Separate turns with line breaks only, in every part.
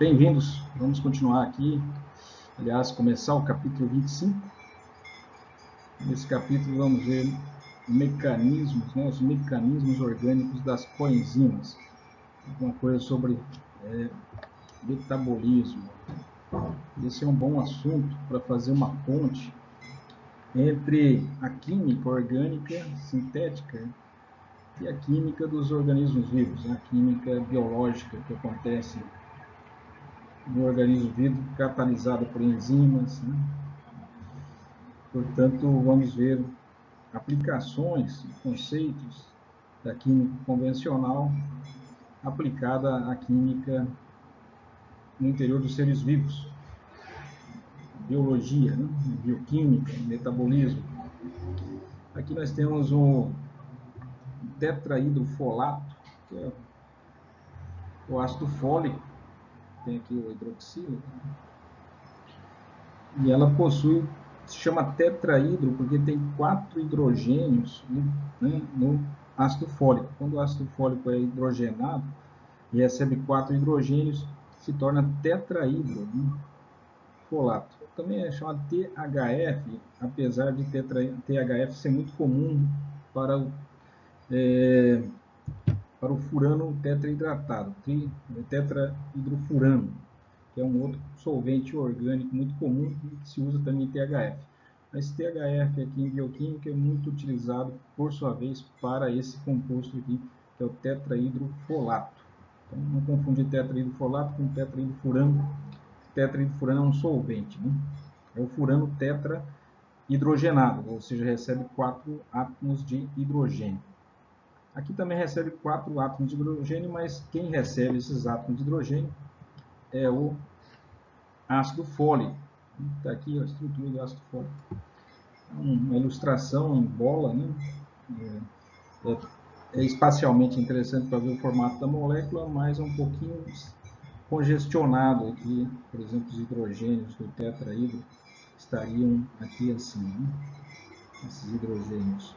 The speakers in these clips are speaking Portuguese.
Bem-vindos, vamos continuar aqui, aliás, começar o capítulo 25. Nesse capítulo vamos ver mecanismos, os mecanismos orgânicos das coenzimas. Alguma coisa sobre metabolismo. Esse é um bom assunto para fazer uma ponte entre a química orgânica sintética e a química dos organismos vivos, a química biológica que acontece no organismo vivo, catalisada por enzimas. Portanto, vamos ver aplicações e conceitos da química convencional aplicada à química no interior dos seres vivos. Biologia, bioquímica, metabolismo. Aqui nós temos o tetrahidrofolato, que é o ácido fólico, tem aqui o hidroxilo, e ela possui, se chama tetrahidro porque tem 4 hidrogênios no ácido fólico. Quando o ácido fólico é hidrogenado e recebe 4 hidrogênios, se torna tetrahidrofolato. Também é chamado THF, apesar de THF ser muito comum para o furano tetraidratado, tetrahidrofurano, que é um outro solvente orgânico muito comum que se usa também em THF. Mas THF aqui em bioquímica é muito utilizado, por sua vez, para esse composto aqui, que é o tetrahidrofolato. Então, não confundir tetrahidrofolato com tetrahidrofurano. Tetrahidrofurano é um solvente, É o furano tetrahidrogenado, ou seja, recebe 4 átomos de hidrogênio. Aqui também recebe 4 átomos de hidrogênio, mas quem recebe esses átomos de hidrogênio é o ácido fólico. Está aqui a estrutura do ácido fólico. Uma ilustração em bola, é espacialmente interessante para ver o formato da molécula, mas é um pouquinho congestionado aqui. Por exemplo, os hidrogênios do tetraídro estariam aqui assim, esses hidrogênios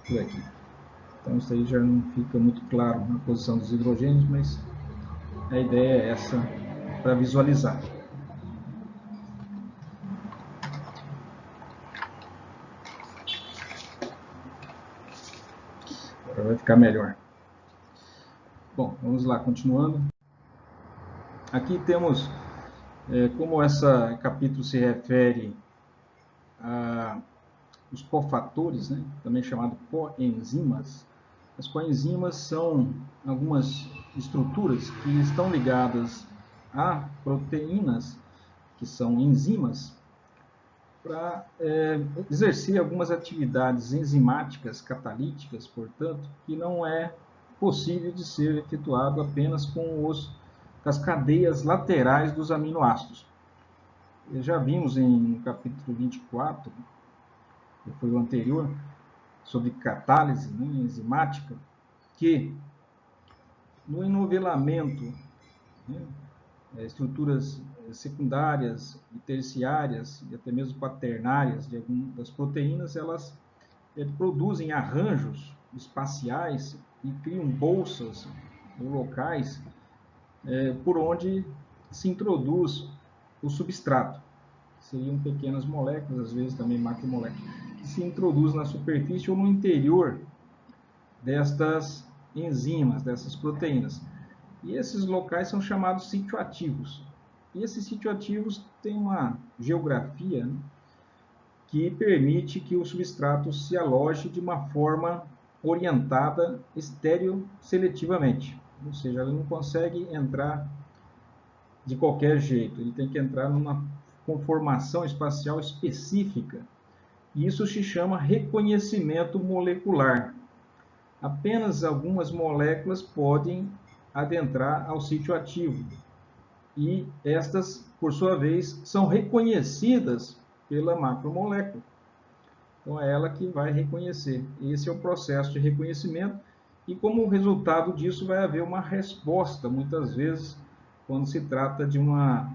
por aqui. Então isso aí já não fica muito claro na posição dos hidrogênios, mas a ideia é essa para visualizar. Agora vai ficar melhor. Bom, vamos lá, continuando. Aqui temos, como esse capítulo se refere aos cofatores, também chamado coenzimas. As coenzimas são algumas estruturas que estão ligadas a proteínas, que são enzimas, para exercer algumas atividades enzimáticas, catalíticas, portanto, que não é possível de ser efetuado apenas com as cadeias laterais dos aminoácidos. Já vimos no capítulo 24, que foi o anterior, sobre catálise enzimática, que no enovelamento, estruturas secundárias e terciárias e até mesmo quaternárias de algumas das proteínas, elas produzem arranjos espaciais e criam bolsas ou locais por onde se introduz o substrato. Seriam pequenas moléculas, às vezes também macromoléculas, que se introduzem na superfície ou no interior destas enzimas, dessas proteínas. E esses locais são chamados sítio-ativos. E esses sítio-ativos têm uma geografia que permite que o substrato se aloje de uma forma orientada estereosseletivamente. Ou seja, ele não consegue entrar de qualquer jeito, ele tem que entrar numa conformação espacial específica. E isso se chama reconhecimento molecular. Apenas algumas moléculas podem adentrar ao sítio ativo. E estas, por sua vez, são reconhecidas pela macromolécula. Então é ela que vai reconhecer. Esse é o processo de reconhecimento. E como resultado disso vai haver uma resposta, muitas vezes, quando se trata de uma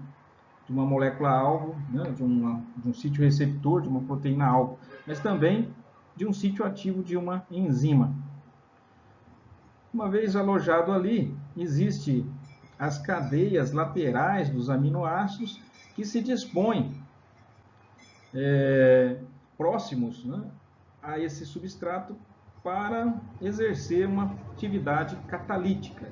molécula-alvo, de um sítio receptor, de uma proteína-alvo, mas também de um sítio ativo de uma enzima. Uma vez alojado ali, existe as cadeias laterais dos aminoácidos que se dispõem próximos, né, a esse substrato para exercer uma atividade catalítica.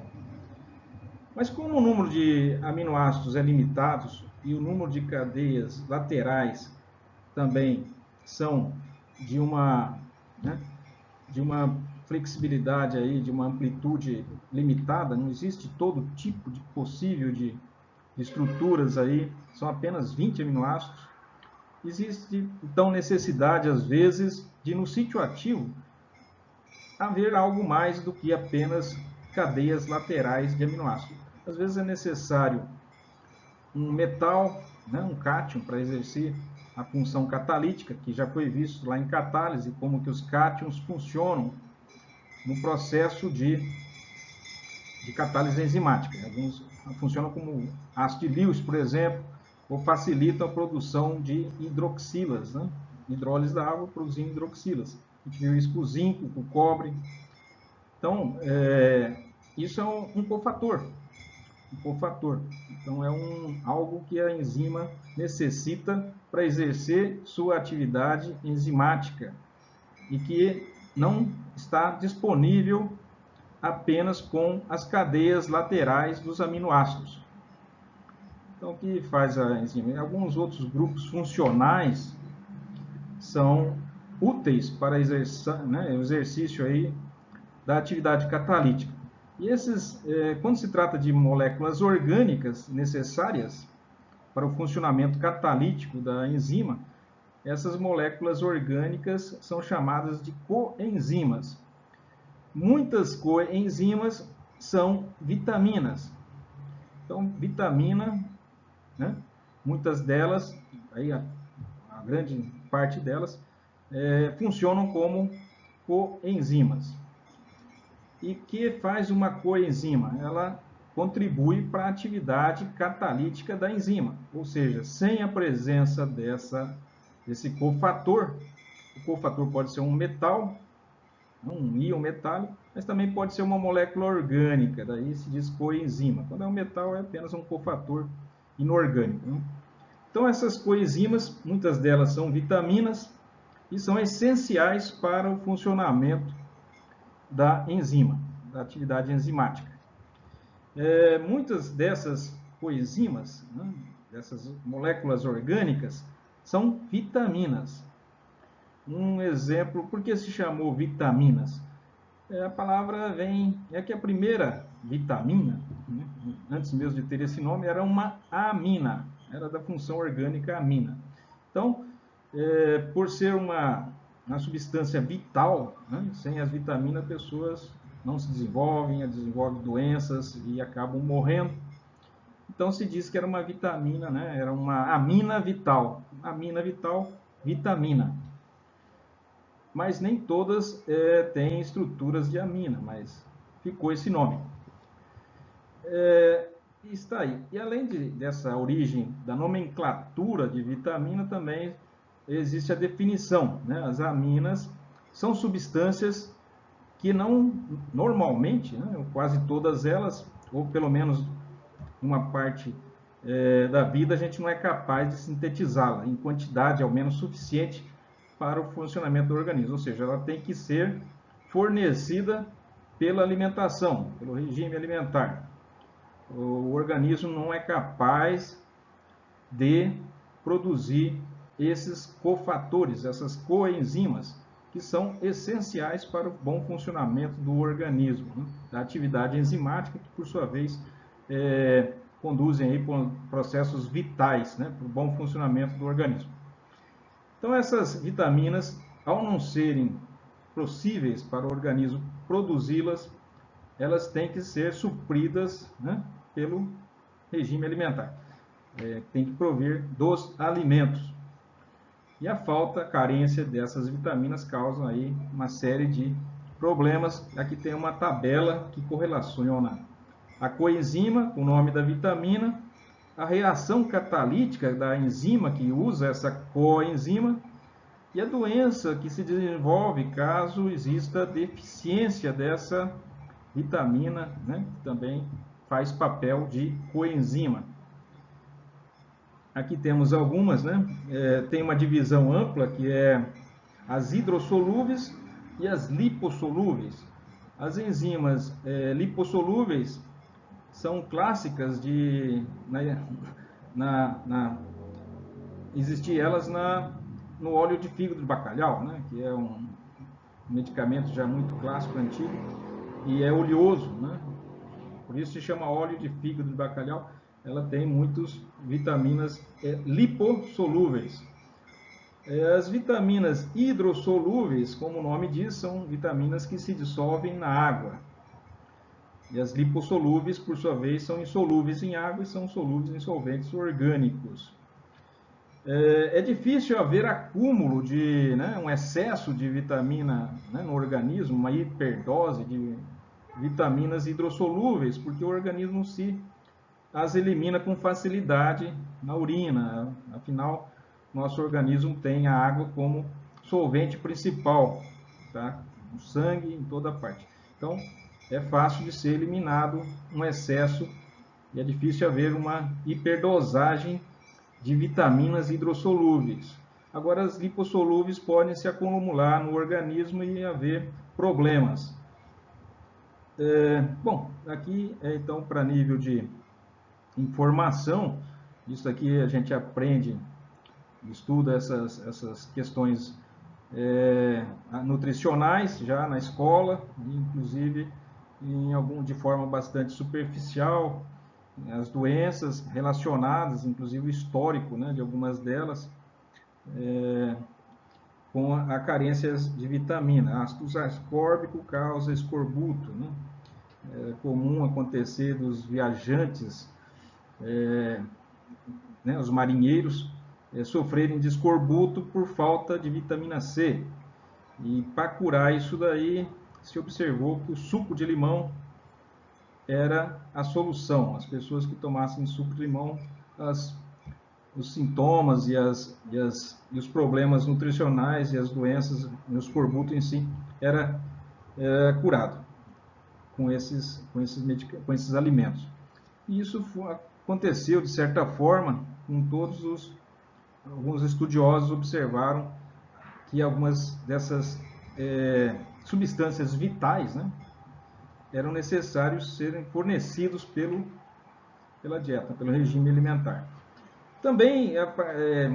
Mas como o número de aminoácidos é limitado e o número de cadeias laterais também são de uma, né, de uma flexibilidade aí, de uma amplitude limitada, não existe todo tipo de possível de estruturas aí, são apenas 20 aminoácidos. Existe, então, necessidade, às vezes, de no sítio ativo haver algo mais do que apenas cadeias laterais de aminoácidos. Às vezes é necessário um metal, né, um cátion, para exercer a função catalítica, que já foi visto lá em catálise, como que os cátions funcionam no processo de catálise enzimática. Alguns funcionam como ácido de Lewis, por exemplo, ou facilitam a produção de hidroxilas, né? Hidrólise da água produzindo hidroxilas. A gente viu isso com o zinco, com o cobre. Então, isso é um cofator. Um cofator. Então, é algo que a enzima necessita para exercer sua atividade enzimática e que não está disponível apenas com as cadeias laterais dos aminoácidos. Então, o que faz a enzima? Alguns outros grupos funcionais são úteis para o exercício aí da atividade catalítica. E esses, quando se trata de moléculas orgânicas necessárias para o funcionamento catalítico da enzima, essas moléculas orgânicas são chamadas de coenzimas. Muitas coenzimas são vitaminas. Então, vitamina, né, muitas delas, aí a grande parte delas, funcionam como coenzimas. E que faz uma coenzima? Ela contribui para a atividade catalítica da enzima. Ou seja, sem a presença desse cofator, o cofator pode ser um metal, um íon metálico, mas também pode ser uma molécula orgânica, daí se diz coenzima. Quando é um metal, é apenas um cofator inorgânico, né? Então, essas coenzimas, muitas delas são vitaminas e são essenciais para o funcionamento da enzima, da atividade enzimática. Muitas dessas coenzimas, né, dessas moléculas orgânicas, são vitaminas. Um exemplo, por que se chamou vitaminas? A palavra é que a primeira vitamina, né, antes mesmo de ter esse nome, era uma amina, era da função orgânica amina. Então, por ser uma substância vital, né, sem as vitaminas, pessoas não se desenvolvem doenças e acabam morrendo. Então, se diz que era uma vitamina, né, era uma amina vital. Amina vital, vitamina. Mas nem todas têm estruturas de amina, mas ficou esse nome. Está aí. E além dessa origem da nomenclatura de vitamina, também existe a definição, né? As aminas são substâncias que não, normalmente, né, quase todas elas, ou pelo menos uma parte da vida, a gente não é capaz de sintetizá-la em quantidade ao menos suficiente para o funcionamento do organismo, ou seja, ela tem que ser fornecida pela alimentação, pelo regime alimentar. O organismo não é capaz de produzir esses cofatores, essas coenzimas, que são essenciais para o bom funcionamento do organismo, né? Da atividade enzimática, que por sua vez conduzem aí por processos vitais, né, para o bom funcionamento do organismo. Então, essas vitaminas, ao não serem possíveis para o organismo produzi-las, elas têm que ser supridas, né, pelo regime alimentar. Tem que prover dos alimentos. E a falta, a carência dessas vitaminas causam aí uma série de problemas. Aqui tem uma tabela que correlaciona a coenzima, o nome da vitamina, a reação catalítica da enzima que usa essa coenzima e a doença que se desenvolve caso exista deficiência dessa vitamina, né, que também faz papel de coenzima. Aqui temos algumas, né? Tem uma divisão ampla, que é as hidrossolúveis e as lipossolúveis. As enzimas lipossolúveis são clássicas de existir elas no óleo de fígado de bacalhau, né? Que é um medicamento já muito clássico, antigo, e é oleoso, né? Por isso se chama óleo de fígado de bacalhau. Ela tem muitas vitaminas lipossolúveis. As vitaminas hidrossolúveis, como o nome diz, são vitaminas que se dissolvem na água. E as lipossolúveis, por sua vez, são insolúveis em água e são solúveis em solventes orgânicos. É difícil haver acúmulo de, um excesso de vitamina, no organismo, uma hiperdose de vitaminas hidrossolúveis, porque o organismo as elimina com facilidade na urina. Afinal, nosso organismo tem a água como solvente principal, tá? No sangue, em toda parte. Então, é fácil de ser eliminado um excesso e é difícil haver uma hiperdosagem de vitaminas hidrossolúveis. Agora, as lipossolúveis podem se acumular no organismo e haver problemas. Bom, aqui então para nível de informação, isso aqui a gente aprende, estuda essas questões nutricionais já na escola, inclusive de forma bastante superficial, as doenças relacionadas, inclusive o histórico, né, de algumas delas, com a carência de vitamina. Ácido ascórbico causa escorbuto, né? É comum acontecer dos viajantes, os marinheiros, sofrerem de escorbuto por falta de vitamina C. E para curar isso daí, se observou que o suco de limão era a solução. As pessoas que tomassem suco de limão, os sintomas e os problemas nutricionais e as doenças, o escorbuto em si, era curado com esses alimentos. E isso aconteceu, de certa forma, com alguns estudiosos observaram que algumas dessas substâncias vitais, né, eram necessários serem fornecidos pela dieta, pelo regime alimentar. Também,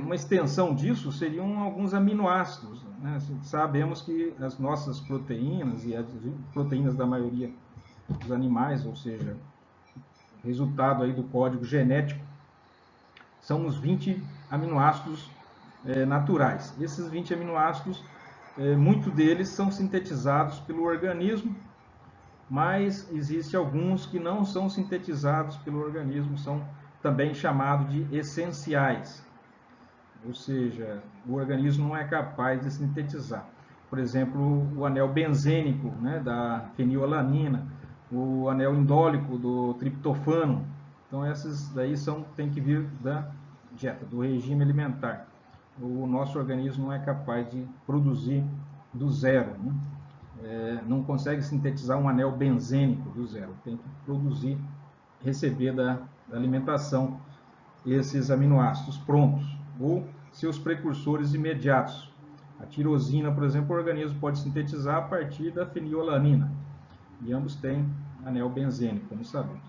uma extensão disso seriam alguns aminoácidos, né? Sabemos que as nossas proteínas e as proteínas da maioria dos animais, ou seja, resultado aí do código genético, são os 20 aminoácidos naturais. Esses 20 aminoácidos, muitos deles são sintetizados pelo organismo, mas existem alguns que não são sintetizados pelo organismo, são também chamados de essenciais, ou seja, o organismo não é capaz de sintetizar. Por exemplo, o anel benzênico, né, da fenilalanina, o anel indólico do triptofano. Então, esses daí tem que vir da dieta, do regime alimentar. O nosso organismo não é capaz de produzir do zero, né? Não consegue sintetizar um anel benzênico do zero, tem que produzir, receber da alimentação esses aminoácidos prontos, ou seus precursores imediatos. A tirosina, por exemplo, o organismo pode sintetizar a partir da fenilalanina, e ambos têm anel benzênico, como sabemos.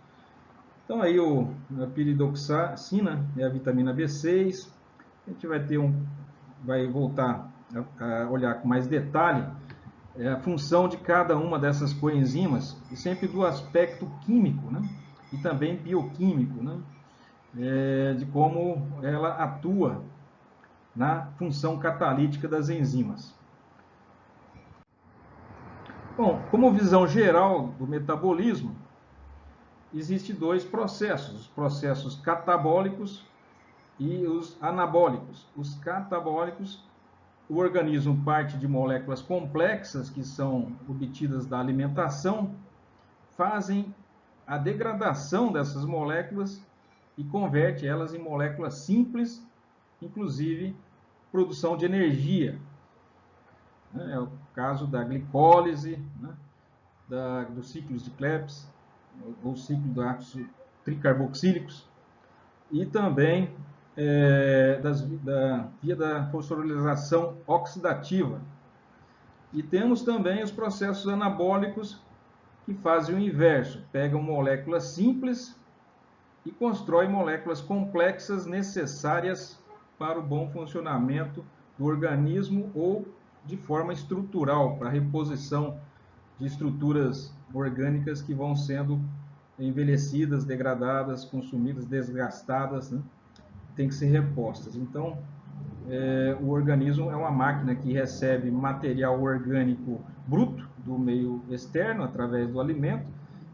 Então aí a piridoxina é a vitamina B6, a gente vai voltar a olhar com mais detalhe a função de cada uma dessas coenzimas, e sempre do aspecto químico, né, e também bioquímico, né, de como ela atua na função catalítica das enzimas. Bom, como visão geral do metabolismo, existem dois processos, os processos catabólicos e os anabólicos. Os catabólicos, o organismo parte de moléculas complexas que são obtidas da alimentação, fazem a degradação dessas moléculas e converte elas em moléculas simples, inclusive produção de energia. É o caso da glicólise, né, dos ciclos de Krebs, ou ciclo de ácidos tricarboxílicos, e também via da fosforilação oxidativa. E temos também os processos anabólicos que fazem o inverso, pegam moléculas simples e constroem moléculas complexas necessárias para o bom funcionamento do organismo ou de forma estrutural, para a reposição de estruturas orgânicas que vão sendo envelhecidas, degradadas, consumidas, desgastadas, né? Tem que ser repostas. Então, o organismo é uma máquina que recebe material orgânico bruto do meio externo, através do alimento,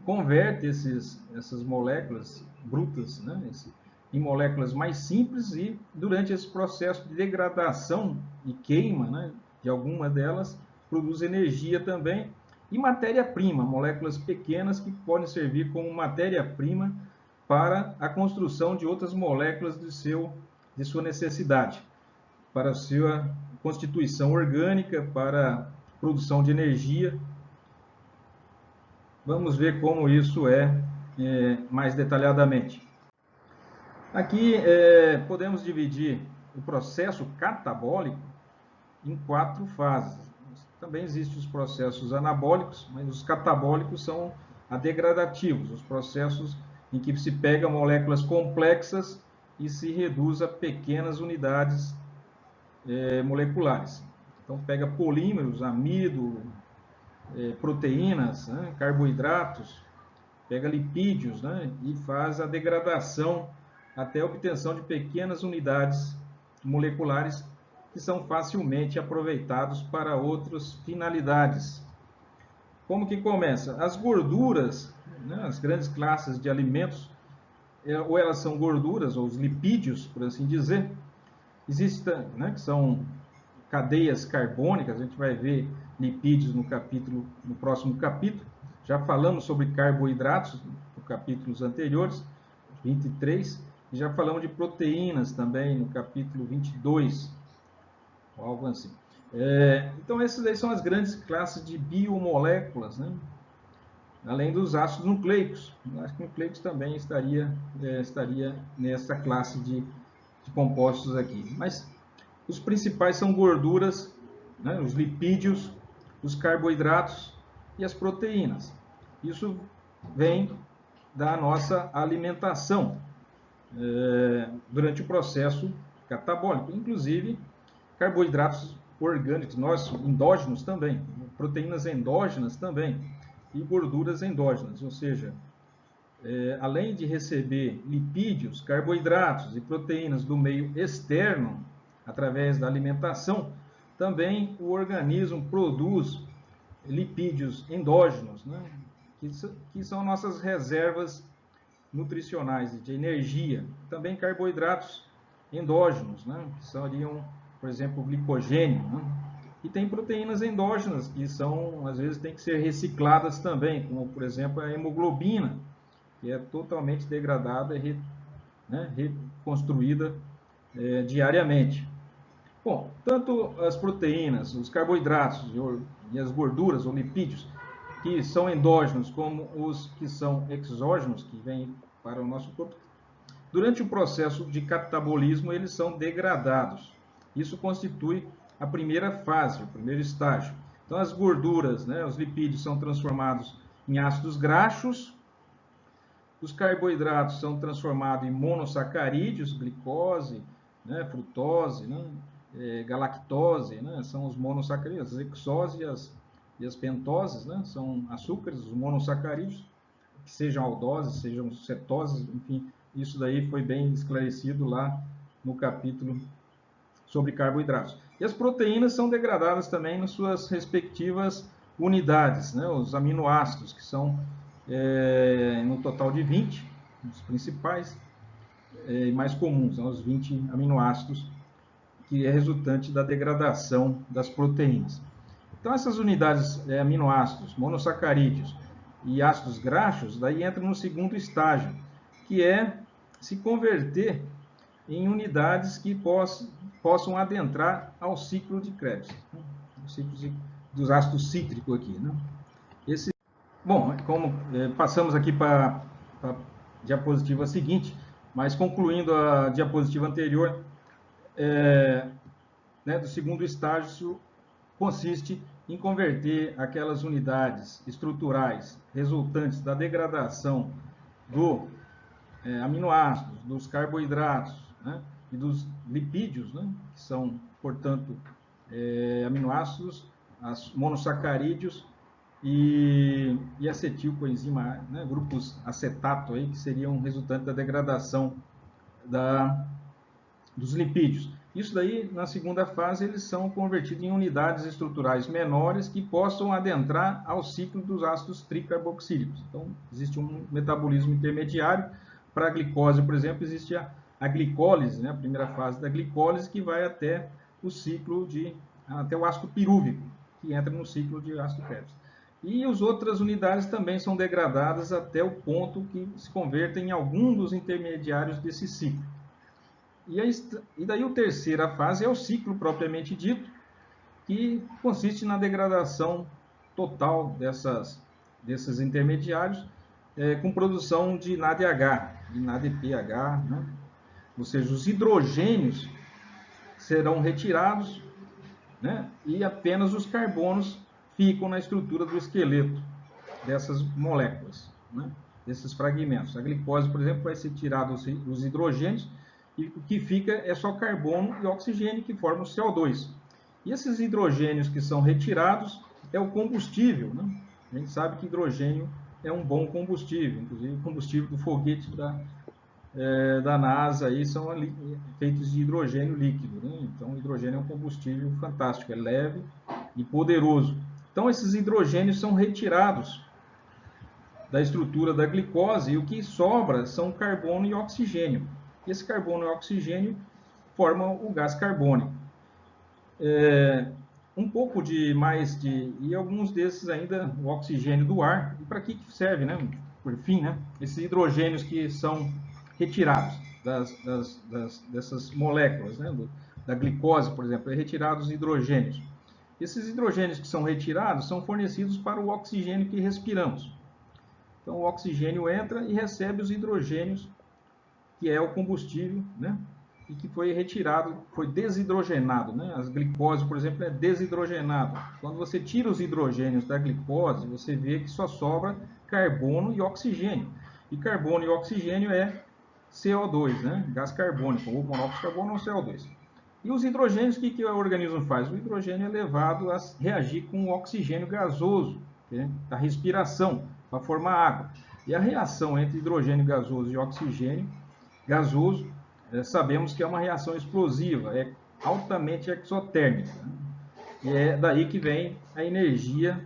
converte essas moléculas brutas, né, em moléculas mais simples e, durante esse processo de degradação e queima, né, de alguma delas, produz energia também e matéria-prima, moléculas pequenas que podem servir como matéria-prima para a construção de outras moléculas de sua necessidade, para a sua constituição orgânica, para a produção de energia. Vamos ver como isso é mais detalhadamente. Aqui podemos dividir o processo catabólico em 4 fases. Também existem os processos anabólicos, mas os catabólicos são degradativos, os processos em que se pega moléculas complexas e se reduz a pequenas unidades moleculares. Então pega polímeros, amido, proteínas, né, carboidratos, pega lipídios, né, e faz a degradação até a obtenção de pequenas unidades moleculares que são facilmente aproveitados para outras finalidades. Como que começa? As gorduras, né, as grandes classes de alimentos, ou elas são gorduras, ou os lipídios, por assim dizer. Existem, né, que são cadeias carbônicas, a gente vai ver lipídios no próximo capítulo. Já falamos sobre carboidratos nos capítulos anteriores, 23, e já falamos de proteínas também no capítulo 22, ou algo assim. Então, essas aí são as grandes classes de biomoléculas, né? Além dos ácidos nucleicos. Os ácidos nucleicos também estaria nessa classe de compostos aqui. Mas os principais são gorduras, né, os lipídios, os carboidratos e as proteínas. Isso vem da nossa alimentação durante o processo catabólico. Inclusive, carboidratos orgânicos, nossos endógenos também, proteínas endógenas também, e gorduras endógenas, ou seja, além de receber lipídios, carboidratos e proteínas do meio externo, através da alimentação, também o organismo produz lipídios endógenos, né, que são nossas reservas nutricionais de energia. Também carboidratos endógenos, né, que seriam, por exemplo, o glicogênio, né? E tem proteínas endógenas que são, às vezes, tem que ser recicladas também, como, por exemplo, a hemoglobina, que é totalmente degradada e reconstruída diariamente. Bom, tanto as proteínas, os carboidratos e as gorduras ou lipídios, que são endógenos, como os que são exógenos, que vêm para o nosso corpo, durante o processo de catabolismo, eles são degradados. Isso constitui a primeira fase, o primeiro estágio. Então, as gorduras, né, os lipídios são transformados em ácidos graxos, os carboidratos são transformados em monossacarídeos, glicose, né, frutose, né, galactose, né, são os monossacarídeos, as hexose e as pentoses, né, são açúcares, os monossacarídeos, que sejam aldoses, sejam cetoses, enfim, isso daí foi bem esclarecido lá no capítulo sobre carboidratos. E as proteínas são degradadas também nas suas respectivas unidades, né, os aminoácidos, que são no total de 20, os principais e mais comuns, são os 20 aminoácidos, que é resultante da degradação das proteínas. Então, essas unidades aminoácidos, monossacarídeos e ácidos graxos, daí entram no segundo estágio, que é se converter em unidades que possam adentrar ao ciclo de Krebs, o ciclo dos ácidos cítricos aqui, né? Bom, como passamos aqui para a diapositiva seguinte, mas concluindo a diapositiva anterior, né, do segundo estágio consiste em converter aquelas unidades estruturais resultantes da degradação do aminoácidos, dos carboidratos, né, e dos lipídios, né, que são, portanto, aminoácidos, monossacarídeos e acetilcoenzima, né, grupos acetato, aí, que seriam resultante da degradação dos lipídios. Isso daí, na segunda fase, eles são convertidos em unidades estruturais menores que possam adentrar ao ciclo dos ácidos tricarboxílicos. Então, existe um metabolismo intermediário. Para a glicose, por exemplo, existe a glicólise, né, a primeira fase da glicólise, que vai até o ciclo até o ácido pirúvico, que entra no ciclo de ácido péptico. E as outras unidades também são degradadas até o ponto que se convertem em algum dos intermediários desse ciclo. E daí a terceira fase é o ciclo propriamente dito, que consiste na degradação total desses intermediários, com produção de NADH e NADPH, né? Ou seja, os hidrogênios serão retirados, né? E apenas os carbonos ficam na estrutura do esqueleto dessas moléculas, né? Desses fragmentos. A glicose, por exemplo, vai ser tirado os hidrogênios e o que fica é só carbono e oxigênio que formam o CO2. E esses hidrogênios que são retirados é o combustível, né? A gente sabe que hidrogênio é um bom combustível, inclusive o combustível do foguete da NASA aí são feitos de hidrogênio líquido, né? Então o hidrogênio é um combustível fantástico, é leve e poderoso. Então esses hidrogênios são retirados da estrutura da glicose e o que sobra são carbono e oxigênio. E esse carbono e oxigênio formam o gás carbônico. Um pouco e alguns desses ainda o oxigênio do ar. E para que serve, né? Por fim, né? Esses hidrogênios que são retirados dessas moléculas, né? Da glicose, por exemplo, é retirados os hidrogênios. Esses hidrogênios que são retirados são fornecidos para o oxigênio que respiramos. Então o oxigênio entra e recebe os hidrogênios, que é o combustível, né? E que foi retirado, foi desidrogenado, né? As glicose, por exemplo, é desidrogenado. Quando você tira os hidrogênios da glicose, você vê que só sobra carbono e oxigênio. E carbono e oxigênio é CO2, né? Gás carbônico, ou monóxido de carbono ou CO2. E os hidrogênios, o que o organismo faz? O hidrogênio é levado a reagir com o oxigênio gasoso, né, da respiração, para formar água. E a reação entre hidrogênio gasoso e oxigênio gasoso, sabemos que é uma reação explosiva, é altamente exotérmica. Né? E é daí que vem a energia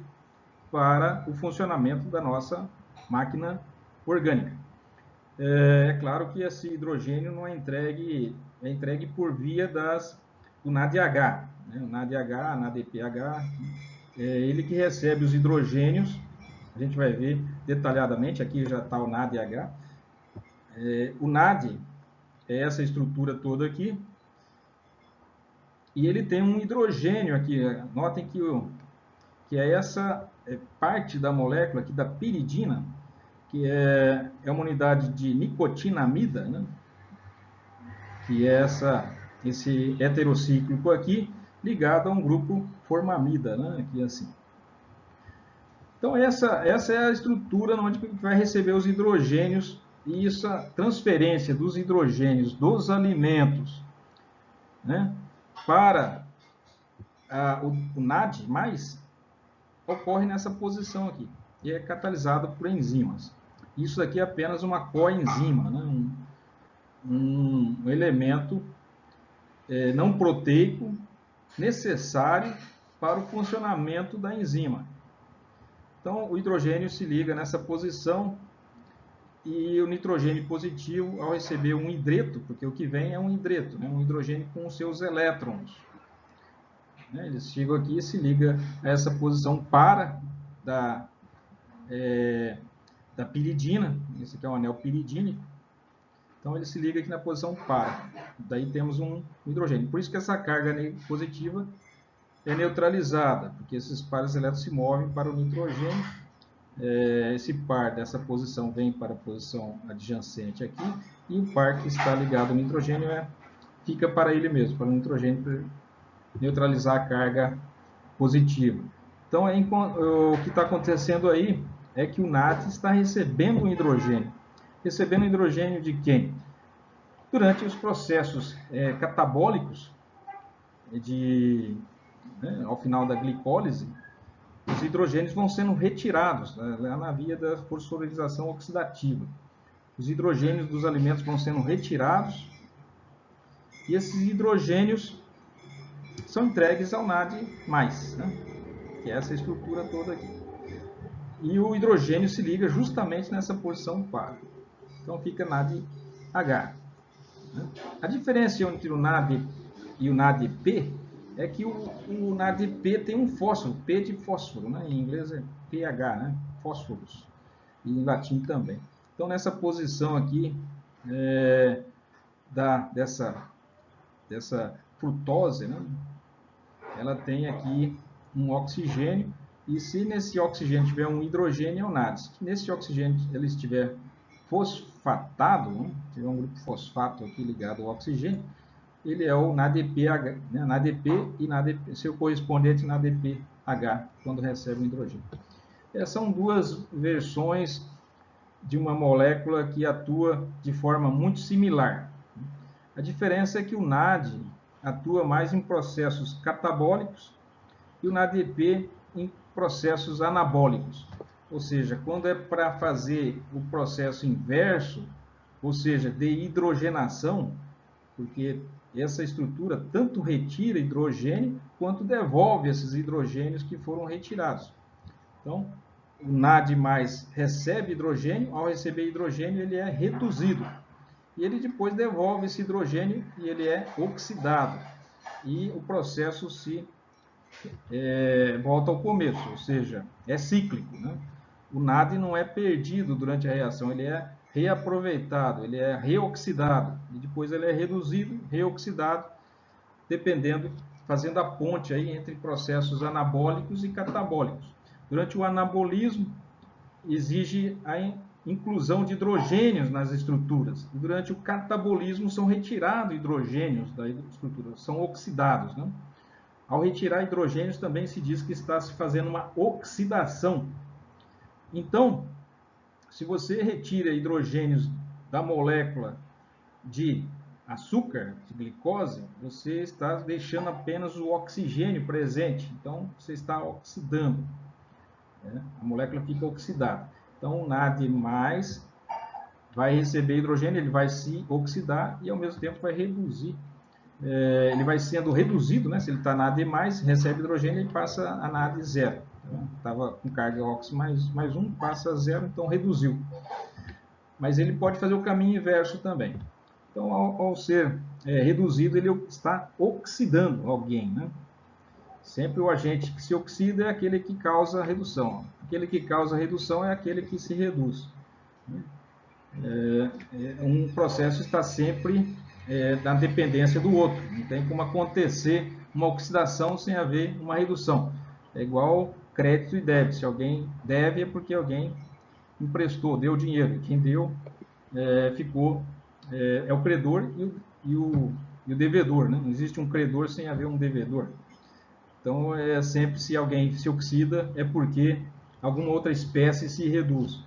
para o funcionamento da nossa máquina orgânica. É claro que esse hidrogênio não é entregue por via do NADH, né? O NADH, NADPH, ele que recebe os hidrogênios, a gente vai ver detalhadamente, aqui já está o NADH. O NAD é essa estrutura toda aqui, e ele tem um hidrogênio aqui, notem que é essa parte da molécula aqui da piridina, que é uma unidade de nicotinamida, né? Que é esse heterocíclico aqui, ligado a um grupo formamida, né? Aqui assim. Então essa é a estrutura onde vai receber os hidrogênios, e essa transferência dos hidrogênios dos alimentos, né, para o NAD+, ocorre nessa posição aqui, e é catalisado por enzimas. Isso aqui é apenas uma coenzima, né, um elemento não proteico necessário para o funcionamento da enzima. Então, o hidrogênio se liga nessa posição e o nitrogênio positivo, ao receber um hidreto, porque o que vem é um hidreto, né, um hidrogênio com os seus elétrons. Eles chegam aqui e se ligam a essa posição para da piridina, esse aqui é o anel piridínico. Então ele se liga aqui na posição para. Daí temos um hidrogênio. Por isso que essa carga positiva é neutralizada, porque esses pares elétrons se movem para o nitrogênio esse par dessa posição vem para a posição adjacente aqui, e o par que está ligado ao nitrogênio fica para ele mesmo, para o nitrogênio neutralizar a carga positiva. Então, o que está acontecendo aí é que o NAD está recebendo um hidrogênio. Recebendo hidrogênio de quem? Durante os processos catabólicos, ao final da glicólise, os hidrogênios vão sendo retirados, lá na via da fosforilação oxidativa. Os hidrogênios dos alimentos vão sendo retirados e esses hidrogênios são entregues ao NAD+, que é essa estrutura toda aqui. E o hidrogênio se liga justamente nessa posição par. Então fica NADH. A diferença entre o NAD e o NADP é que o NADP tem um fósforo, P de fósforo, em inglês é pH, fósforos, e em latim também. Então nessa posição aqui dessa frutose, ela tem aqui um oxigênio, e se nesse oxigênio tiver um hidrogênio, é o NAD. Se nesse oxigênio ele estiver fosfatado, tiver um grupo fosfato aqui ligado ao oxigênio, ele é o NADPH, NADP e NADP, seu correspondente NADPH, quando recebe o hidrogênio. Essas são duas versões de uma molécula que atua de forma muito similar. A diferença é que o NAD atua mais em processos catabólicos e o NADP em processos anabólicos. Ou seja, quando é para fazer o processo inverso, ou seja, de hidrogenação, porque essa estrutura tanto retira hidrogênio quanto devolve esses hidrogênios que foram retirados. Então, o NAD+ recebe hidrogênio, ao receber hidrogênio ele é reduzido. E ele depois devolve esse hidrogênio e ele é oxidado. E o processo volta ao começo, ou seja, é cíclico. O NAD não é perdido durante a reação, ele é reaproveitado, ele é reoxidado, e depois ele é reduzido, reoxidado, dependendo, fazendo a ponte aí entre processos anabólicos e catabólicos. Durante o anabolismo, exige a inclusão de hidrogênios nas estruturas, e durante o catabolismo são retirados hidrogênios da estrutura, são oxidados. Ao retirar hidrogênios também se diz que está se fazendo uma oxidação. Então, se você retira hidrogênios da molécula de açúcar, de glicose, você está deixando apenas o oxigênio presente. Então, você está oxidando. A molécula fica oxidada. Então, o NAD+ vai receber hidrogênio, ele vai se oxidar e, ao mesmo tempo, vai reduzir. Ele vai sendo reduzido, se ele está NAD+, recebe hidrogênio, ele passa a NAD 0. Estava com carga óxido mais 1, passa a 0, então reduziu. Mas ele pode fazer o caminho inverso também. Então, ao ser reduzido, ele está oxidando alguém. Sempre o agente que se oxida é aquele que causa redução. Aquele que causa redução é aquele que se reduz. Um processo está sempre na dependência do outro. Não tem como acontecer uma oxidação sem haver uma redução. É igual crédito e débito. Se alguém deve, é porque alguém emprestou, deu dinheiro. Quem deu é o credor e o devedor. Não existe um credor sem haver um devedor. Então, sempre se alguém se oxida, é porque alguma outra espécie se reduz.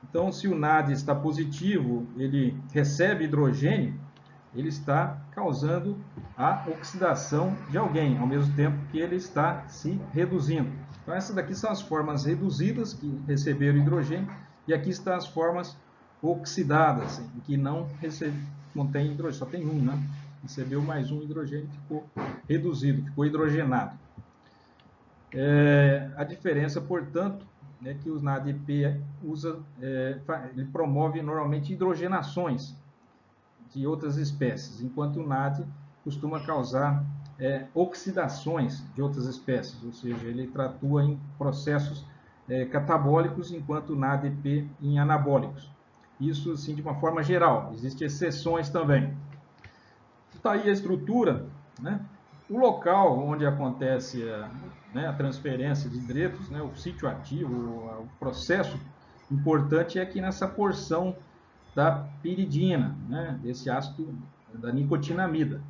Então, se o NAD está positivo, ele recebe hidrogênio, ele está causando a oxidação de alguém, ao mesmo tempo que ele está se reduzindo. Então, essas daqui são as formas reduzidas, que receberam hidrogênio, e aqui estão as formas oxidadas, que não tem hidrogênio, só tem um, recebeu mais um hidrogênio, ficou reduzido, ficou hidrogenado. A diferença, portanto, é que o NADP ele promove normalmente hidrogenações de outras espécies, enquanto o NAD costuma causar oxidações de outras espécies, ou seja, ele atua em processos catabólicos, enquanto o NADP em anabólicos. Isso, assim, de uma forma geral. Existem exceções também. Está aí a estrutura, O local onde acontece a transferência de hidretos, né, o sítio ativo, o processo importante é aqui nessa porção da piridina, né, desse ácido da nicotinamida.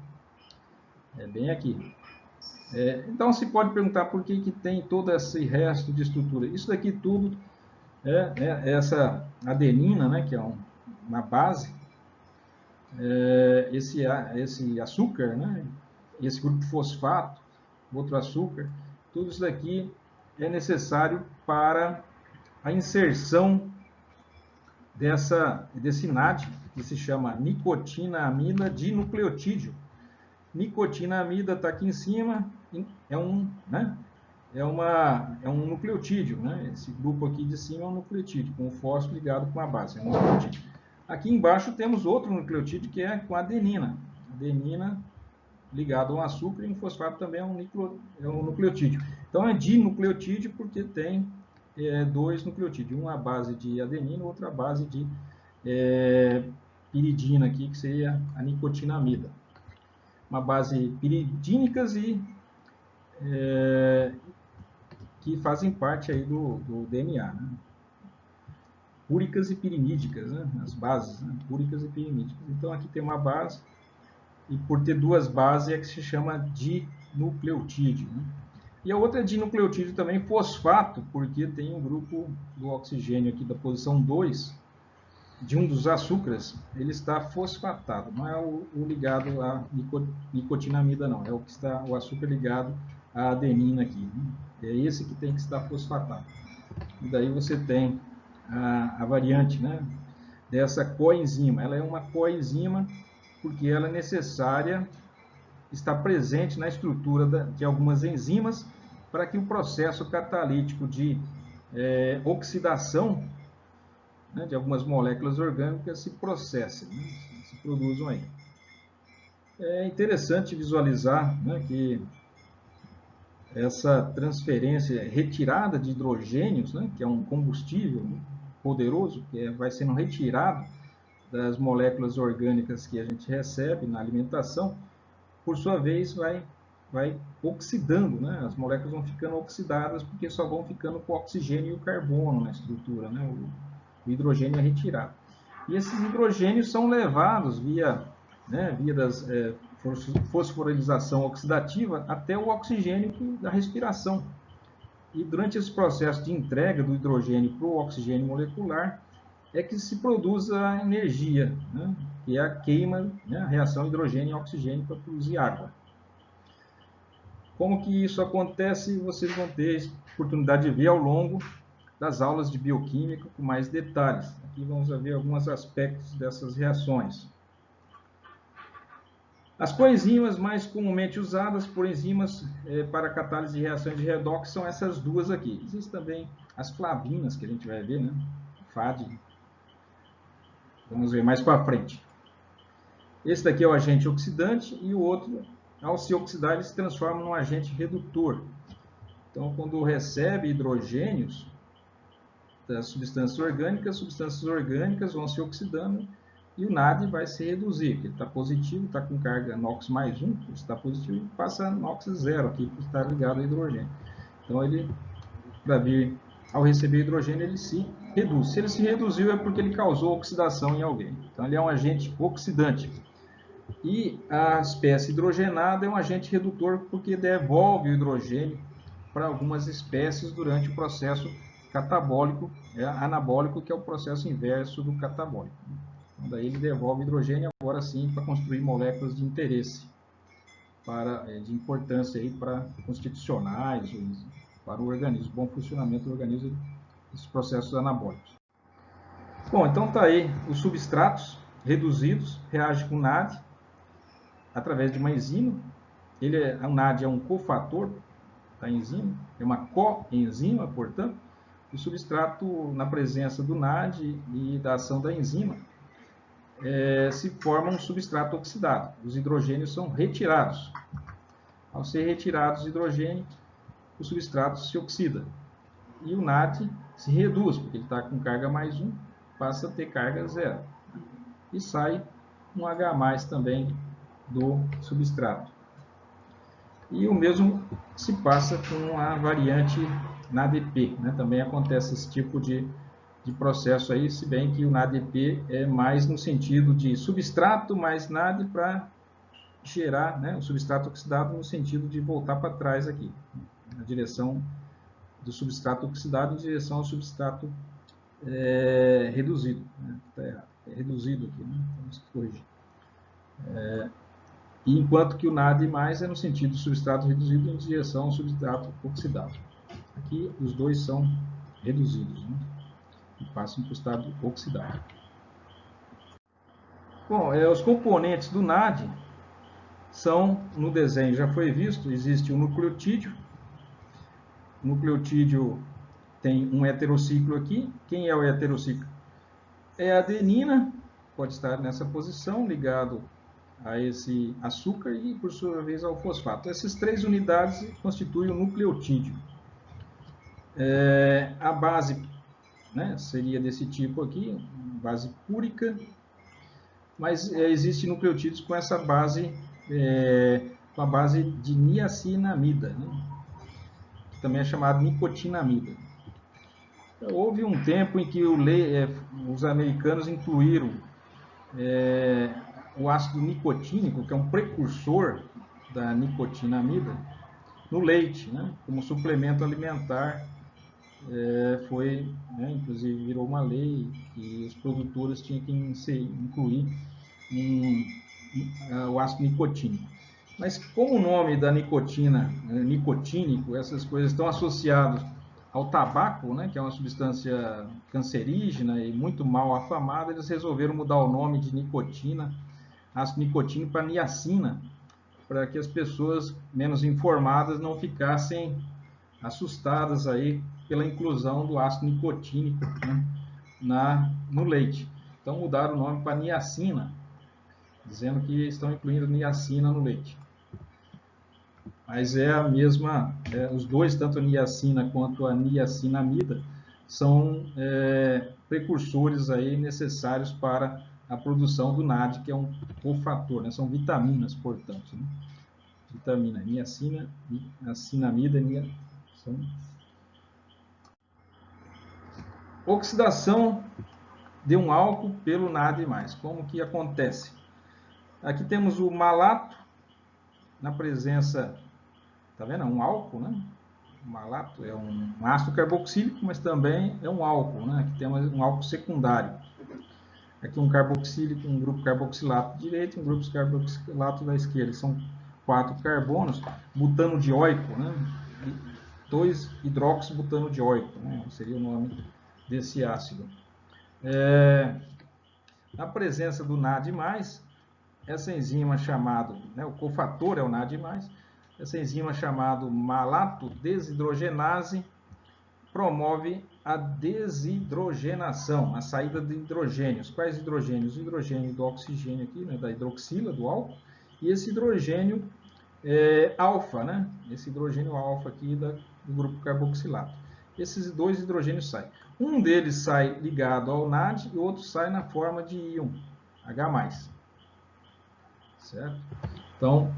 É bem aqui. Então se pode perguntar por que tem todo esse resto de estrutura. Isso daqui tudo é essa adenina, né, que é uma base, esse açúcar, né, esse grupo fosfato, outro açúcar, tudo isso daqui é necessário para a inserção desse NAD, que se chama nicotinamida dinucleotídeo. Nicotinamida está aqui em cima, né, é um nucleotídeo, né? Esse grupo aqui de cima é um nucleotídeo, com o fósforo ligado com a base, é um nucleotídeo. Aqui embaixo temos outro nucleotídeo que é com a adenina. Adenina ligado a um açúcar e um fosfato também é um nucleotídeo. Então é dinucleotídeo porque tem dois nucleotídeos, uma à base de adenina e outra à base de piridina aqui, que seria a nicotinamida. Uma base piridínicas e que fazem parte aí do DNA, né? Púricas e pirimídicas, né? As bases, né? Púricas e pirimídicas. Então aqui tem uma base, e por ter duas bases é que se chama dinucleotídeo, né? E a outra é dinucleotídeo também fosfato, porque tem um grupo do oxigênio aqui da posição 2, de um dos açúcares, ele está fosfatado, não é o ligado à nicotinamida, não, é o açúcar ligado à adenina aqui, né? É esse que tem que estar fosfatado. E daí você tem a variante, né, dessa coenzima. Ela é uma coenzima porque ela é necessária, está presente na estrutura de algumas enzimas para que o processo catalítico de oxidação, né, de algumas moléculas orgânicas se processem, né, se produzam aí. É interessante visualizar, né, que essa transferência, retirada de hidrogênios, né, que é um combustível poderoso, que vai sendo retirado das moléculas orgânicas que a gente recebe na alimentação, por sua vez vai oxidando, né? As moléculas vão ficando oxidadas porque só vão ficando com o oxigênio e o carbono na estrutura, né? O hidrogênio é retirado. E esses hidrogênios são levados via das fosforilação oxidativa até o oxigênio da respiração. E durante esse processo de entrega do hidrogênio para o oxigênio molecular é que se produz a energia, né? Que é a queima, né? A reação hidrogênio e oxigênio para produzir água. Como que isso acontece, vocês vão ter oportunidade de ver ao longo das aulas de bioquímica com mais detalhes. Aqui vamos ver alguns aspectos dessas reações. As coenzimas mais comumente usadas por enzimas para catálise de reações de redox são essas duas aqui. Existem também as flavinas, que a gente vai ver, né? FAD. Vamos ver mais para frente. Esse daqui é o agente oxidante e o outro, ao se oxidar, ele se transforma num agente redutor. Então, quando recebe hidrogênios das substâncias orgânicas vão se oxidando e o NAD vai se reduzir, porque está positivo, está com carga NOx mais 1, está positivo, passa NOx 0 aqui, porque está ligado a hidrogênio. Então, ele, para vir, ao receber hidrogênio, ele se reduz. Se ele se reduziu, é porque ele causou oxidação em alguém. Então, ele é um agente oxidante. E a espécie hidrogenada é um agente redutor, porque devolve o hidrogênio para algumas espécies durante o processo catabólico, anabólico, que é o processo inverso do catabólico. Então, daí ele devolve hidrogênio, agora sim, para construir moléculas de interesse, de importância aí para constitucionais, para o organismo, bom funcionamento do organismo, esses processos anabólicos. Bom, então está aí os substratos reduzidos, reagem com NAD, através de uma enzima. O NAD é um cofator da enzima, é uma coenzima, portanto. O substrato, na presença do NAD e da ação da enzima, se forma um substrato oxidado. Os hidrogênios são retirados. Ao ser retirados o hidrogênio, o substrato se oxida. E o NAD se reduz, porque ele está com carga mais 1, passa a ter carga 0. E sai um H+ também do substrato. E o mesmo se passa com a variante NADP, né? Também acontece esse tipo de processo aí, se bem que o NADP é mais no sentido de substrato mais NAD para gerar, né, o substrato oxidado no sentido de voltar para trás aqui, na direção do substrato oxidado em direção ao substrato reduzido. Né? Está errado. É reduzido aqui, né? Vamos corrigir. E enquanto que o NAD mais é no sentido do substrato reduzido em direção ao substrato oxidado. Aqui os dois são reduzidos, né? E passam para o estado oxidado. Bom, os componentes do NAD são, no desenho já foi visto, existe um nucleotídeo. O nucleotídeo tem um heterociclo aqui. Quem é o heterociclo? É a adenina, pode estar nessa posição, ligado a esse açúcar e, por sua vez, ao fosfato. Essas três unidades constituem o nucleotídeo. A base, né, seria desse tipo aqui, base púrica, mas existem nucleotídeos com essa base, com a base de niacinamida, né, que também é chamada nicotinamida. Houve um tempo em que os americanos incluíram o ácido nicotínico, que é um precursor da nicotinamida, no leite, né, como suplemento alimentar. Foi, né, inclusive virou uma lei que os produtores tinham que incluir o ácido nicotínico. Mas como o nome da nicotina, nicotínico, essas coisas estão associados ao tabaco, né, que é uma substância cancerígena e muito mal afamada, eles resolveram mudar o nome de nicotina, ácido nicotínico, para niacina, para que as pessoas menos informadas não ficassem assustadas aí pela inclusão do ácido nicotínico, né, no leite. Então mudaram o nome para niacina, dizendo que estão incluindo niacina no leite. Mas é a mesma, os dois, tanto a niacina quanto a niacinamida, são precursores aí necessários para a produção do NAD, que é um cofator, né? São vitaminas, portanto. Né? Vitamina, niacina, niacinamida, são... Oxidação de um álcool pelo NAD+. Como que acontece? Aqui temos o malato, na presença, tá vendo? É um álcool, né? O malato é um ácido carboxílico, mas também é um álcool, né? Aqui temos um álcool secundário. Aqui um carboxílico, um grupo carboxilato da direita, um grupo carboxilato da esquerda. São 4 carbonos, butano dioico, né? 2 hidroxibutano dioico, né? Seria o nome desse ácido. Na presença do NAD+, essa enzima chamada, né, o cofator é o NAD+, essa enzima chamada malato desidrogenase promove a desidrogenação, a saída de hidrogênios. Quais hidrogênios? O hidrogênio do oxigênio aqui, né, da hidroxila, do álcool, e esse hidrogênio alfa, né, esse hidrogênio alfa aqui do grupo carboxilato. Esses dois hidrogênios saem. Um deles sai ligado ao NAD e o outro sai na forma de íon, H+. Certo? Então,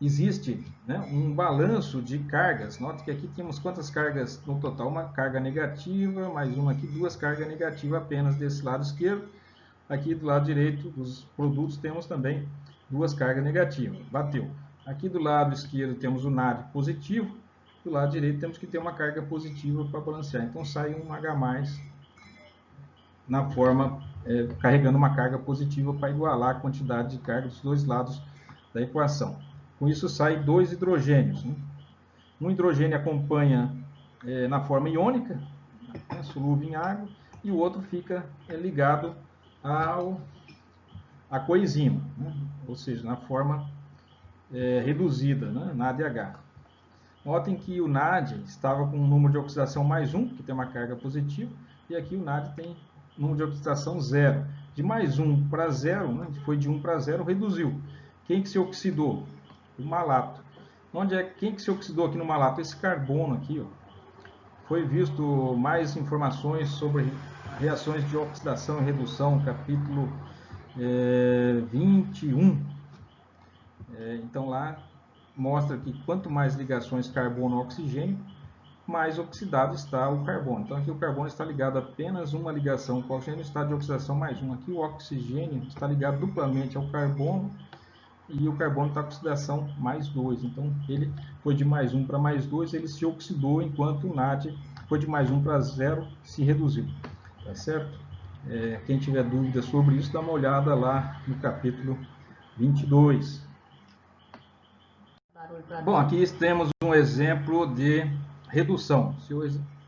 existe, né, um balanço de cargas. Note que aqui temos quantas cargas no total? Uma carga negativa, mais uma aqui, 2 cargas negativas apenas desse lado esquerdo. Aqui do lado direito dos produtos temos também 2 cargas negativas. Bateu. Aqui do lado esquerdo temos o NAD positivo. Do lado direito temos que ter uma carga positiva para balancear. Então sai um H+, na forma, carregando uma carga positiva para igualar a quantidade de carga dos dois lados da equação. Com isso sai 2 hidrogênios. Né? Um hidrogênio acompanha na forma iônica, né, solúvel em água, e o outro fica ligado à coenzima, né? Ou seja, na forma reduzida, né? NADH. Notem que o NAD estava com um número de oxidação +1, que tem uma carga positiva, e aqui o NAD tem número de oxidação 0. De +1 para 0, né? Foi de 1 para 0, reduziu. Quem que se oxidou? O malato. Quem que se oxidou aqui no malato? Esse carbono aqui, ó. Foi visto mais informações sobre reações de oxidação e redução, capítulo 21. Então lá mostra que quanto mais ligações carbono-oxigênio, mais oxidado está o carbono. Então aqui o carbono está ligado a apenas uma ligação com o oxigênio, estado de oxidação mais um. Aqui o oxigênio está ligado duplamente ao carbono e o carbono está com oxidação mais 2. Então ele foi de mais 1 para mais 2, ele se oxidou, enquanto o NAD foi de mais 1 para 0, se reduziu. Tá certo? Quem tiver dúvida sobre isso, dá uma olhada lá no capítulo 22. Bom, aqui temos um exemplo de redução.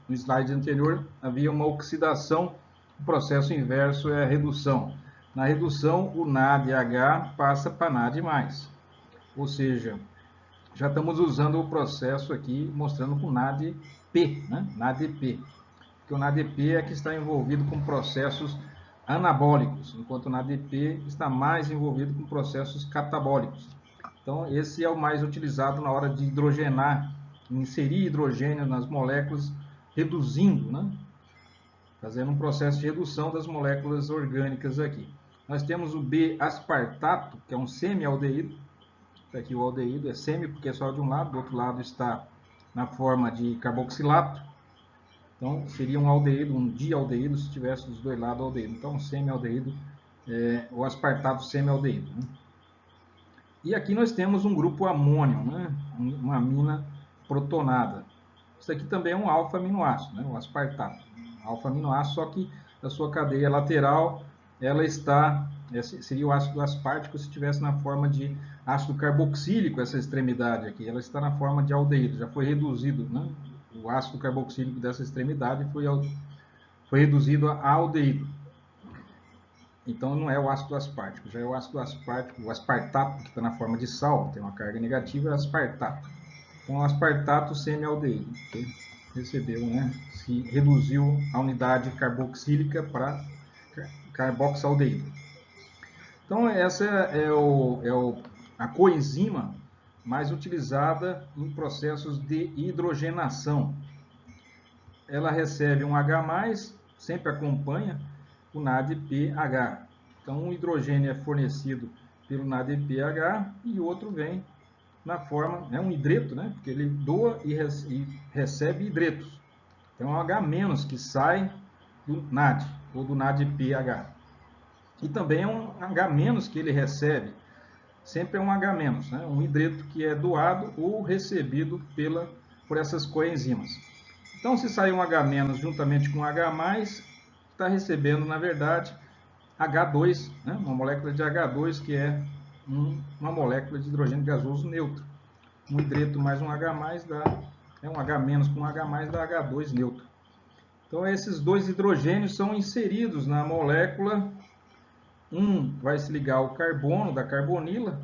No slide anterior havia uma oxidação, o processo inverso é a redução. Na redução, o NADH passa para NAD+. Ou seja, já estamos usando o processo aqui, mostrando com NADP, né? NADP. Porque o NADP é que está envolvido com processos anabólicos, enquanto o NADP está mais envolvido com processos catabólicos. Então, esse é o mais utilizado na hora de hidrogenar, inserir hidrogênio nas moléculas, reduzindo, né? Fazendo um processo de redução das moléculas orgânicas aqui. Nós temos o B-aspartato, que é um semialdeído. Aqui o aldeído é semi porque é só de um lado, do outro lado está na forma de carboxilato. Então, seria um aldeído, um dialdeído, se tivesse dos dois lados aldeído. Então, um semialdeído, o aspartato semialdeído, né? E aqui nós temos um grupo amônio, né? Uma amina protonada. Isso aqui também é um alfa-aminoácido, né? O aspartato. Alfa-aminoácido, só que a sua cadeia lateral, ela está, seria o ácido aspartico se estivesse na forma de ácido carboxílico, essa extremidade aqui. Ela está na forma de aldeído, já foi reduzido, né? O ácido carboxílico dessa extremidade foi reduzido a aldeído. Então não é o ácido aspartico, já é o ácido aspartico, o aspartato, que está na forma de sal, tem uma carga negativa, é aspartato. Então, o aspartato semialdeído, que recebeu, né, se reduziu a unidade carboxílica para carboxaldeído. Então, essa a coenzima mais utilizada em processos de hidrogenação. Ela recebe um H+, sempre acompanha o NADPH. Então, um hidrogênio é fornecido pelo NADPH e o outro vem na forma, é um hidreto, né? Porque ele doa e recebe hidretos. Então, é um H- que sai do NAD, ou do NADPH. E também é um H- que ele recebe. Sempre é um H-, né? Um hidreto que é doado ou recebido por essas coenzimas. Então, se sair um H- juntamente com um H+, está recebendo, na verdade, H2, né? Uma molécula de H2, que é uma molécula de hidrogênio gasoso neutro. Um hidreto mais um H+, dá, um H- com um H+, dá H2 neutro. Então, esses dois hidrogênios são inseridos na molécula. Um vai se ligar ao carbono da carbonila,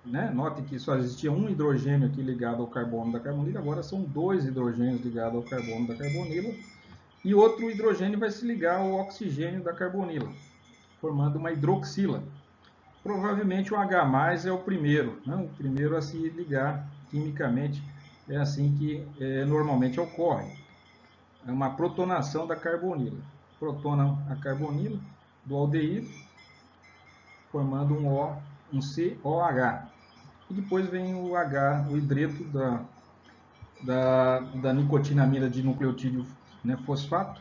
né? Note que só existia um hidrogênio aqui ligado ao carbono da carbonila, agora são dois hidrogênios ligados ao carbono da carbonila, e outro hidrogênio vai se ligar ao oxigênio da carbonila, formando uma hidroxila. Provavelmente o H+ é o primeiro, né? O primeiro a se ligar quimicamente, é assim que normalmente ocorre. É uma protonação da carbonila. Protonam a carbonila do aldeído, formando um COH. E depois vem o H, o hidreto da nicotinamida de nucleotídeo, né, fosfato,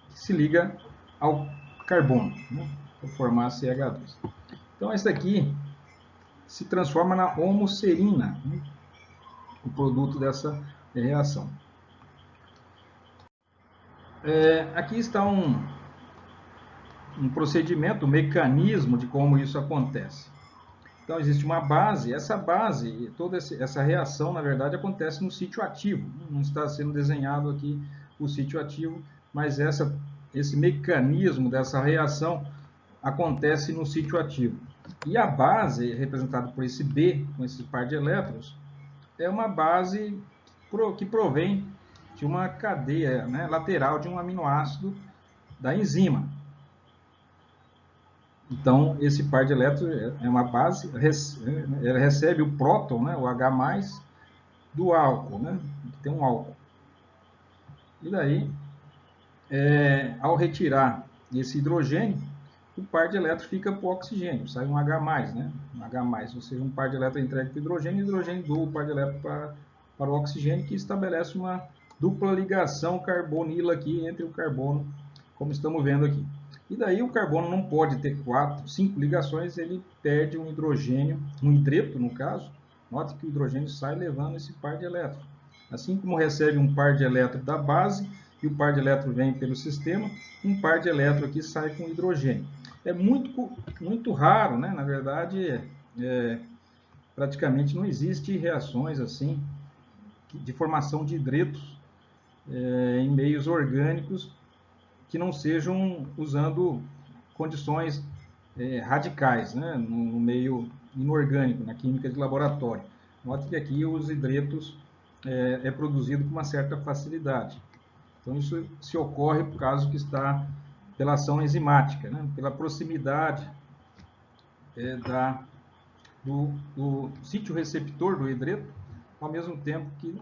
que se liga ao carbono, né, para formar CH2. Então, esse aqui se transforma na homoserina, né, o produto dessa reação. Aqui está um procedimento, um mecanismo de como isso acontece. Então, existe uma base, essa base, toda essa reação, na verdade, acontece no sítio ativo. Não está sendo desenhado aqui o sítio ativo, mas esse mecanismo dessa reação acontece no sítio ativo. E a base, representada por esse B, com esse par de elétrons, é uma base que provém de uma cadeia, né, lateral de um aminoácido da enzima. Então, esse par de elétrons é uma base, ela recebe o próton, né, o H+, do álcool, né, que tem um álcool. E daí, ao retirar esse hidrogênio, o par de elétrons fica para o oxigênio, sai um H+, né? Um H+, ou seja, um par de elétrons é entregue para o hidrogênio, e o hidrogênio doa o par de elétrons para o oxigênio, que estabelece uma dupla ligação carbonila aqui entre o carbono, como estamos vendo aqui. E daí o carbono não pode ter 5 ligações, ele perde um hidrogênio, um hidreto no caso. Note que o hidrogênio sai levando esse par de elétrons. Assim como recebe um par de elétrons da base, e o par de elétrons vem pelo sistema, um par de elétrons aqui sai com hidrogênio. É muito raro, né? Na verdade, praticamente não existe reações assim de formação de hidretos em meios orgânicos que não sejam usando condições radicais, né, no meio inorgânico, na química de laboratório. Note que aqui os hidretos é produzido com uma certa facilidade. Então isso se ocorre por causa que está pela ação enzimática, né, pela proximidade do sítio receptor do hidreto, ao mesmo tempo que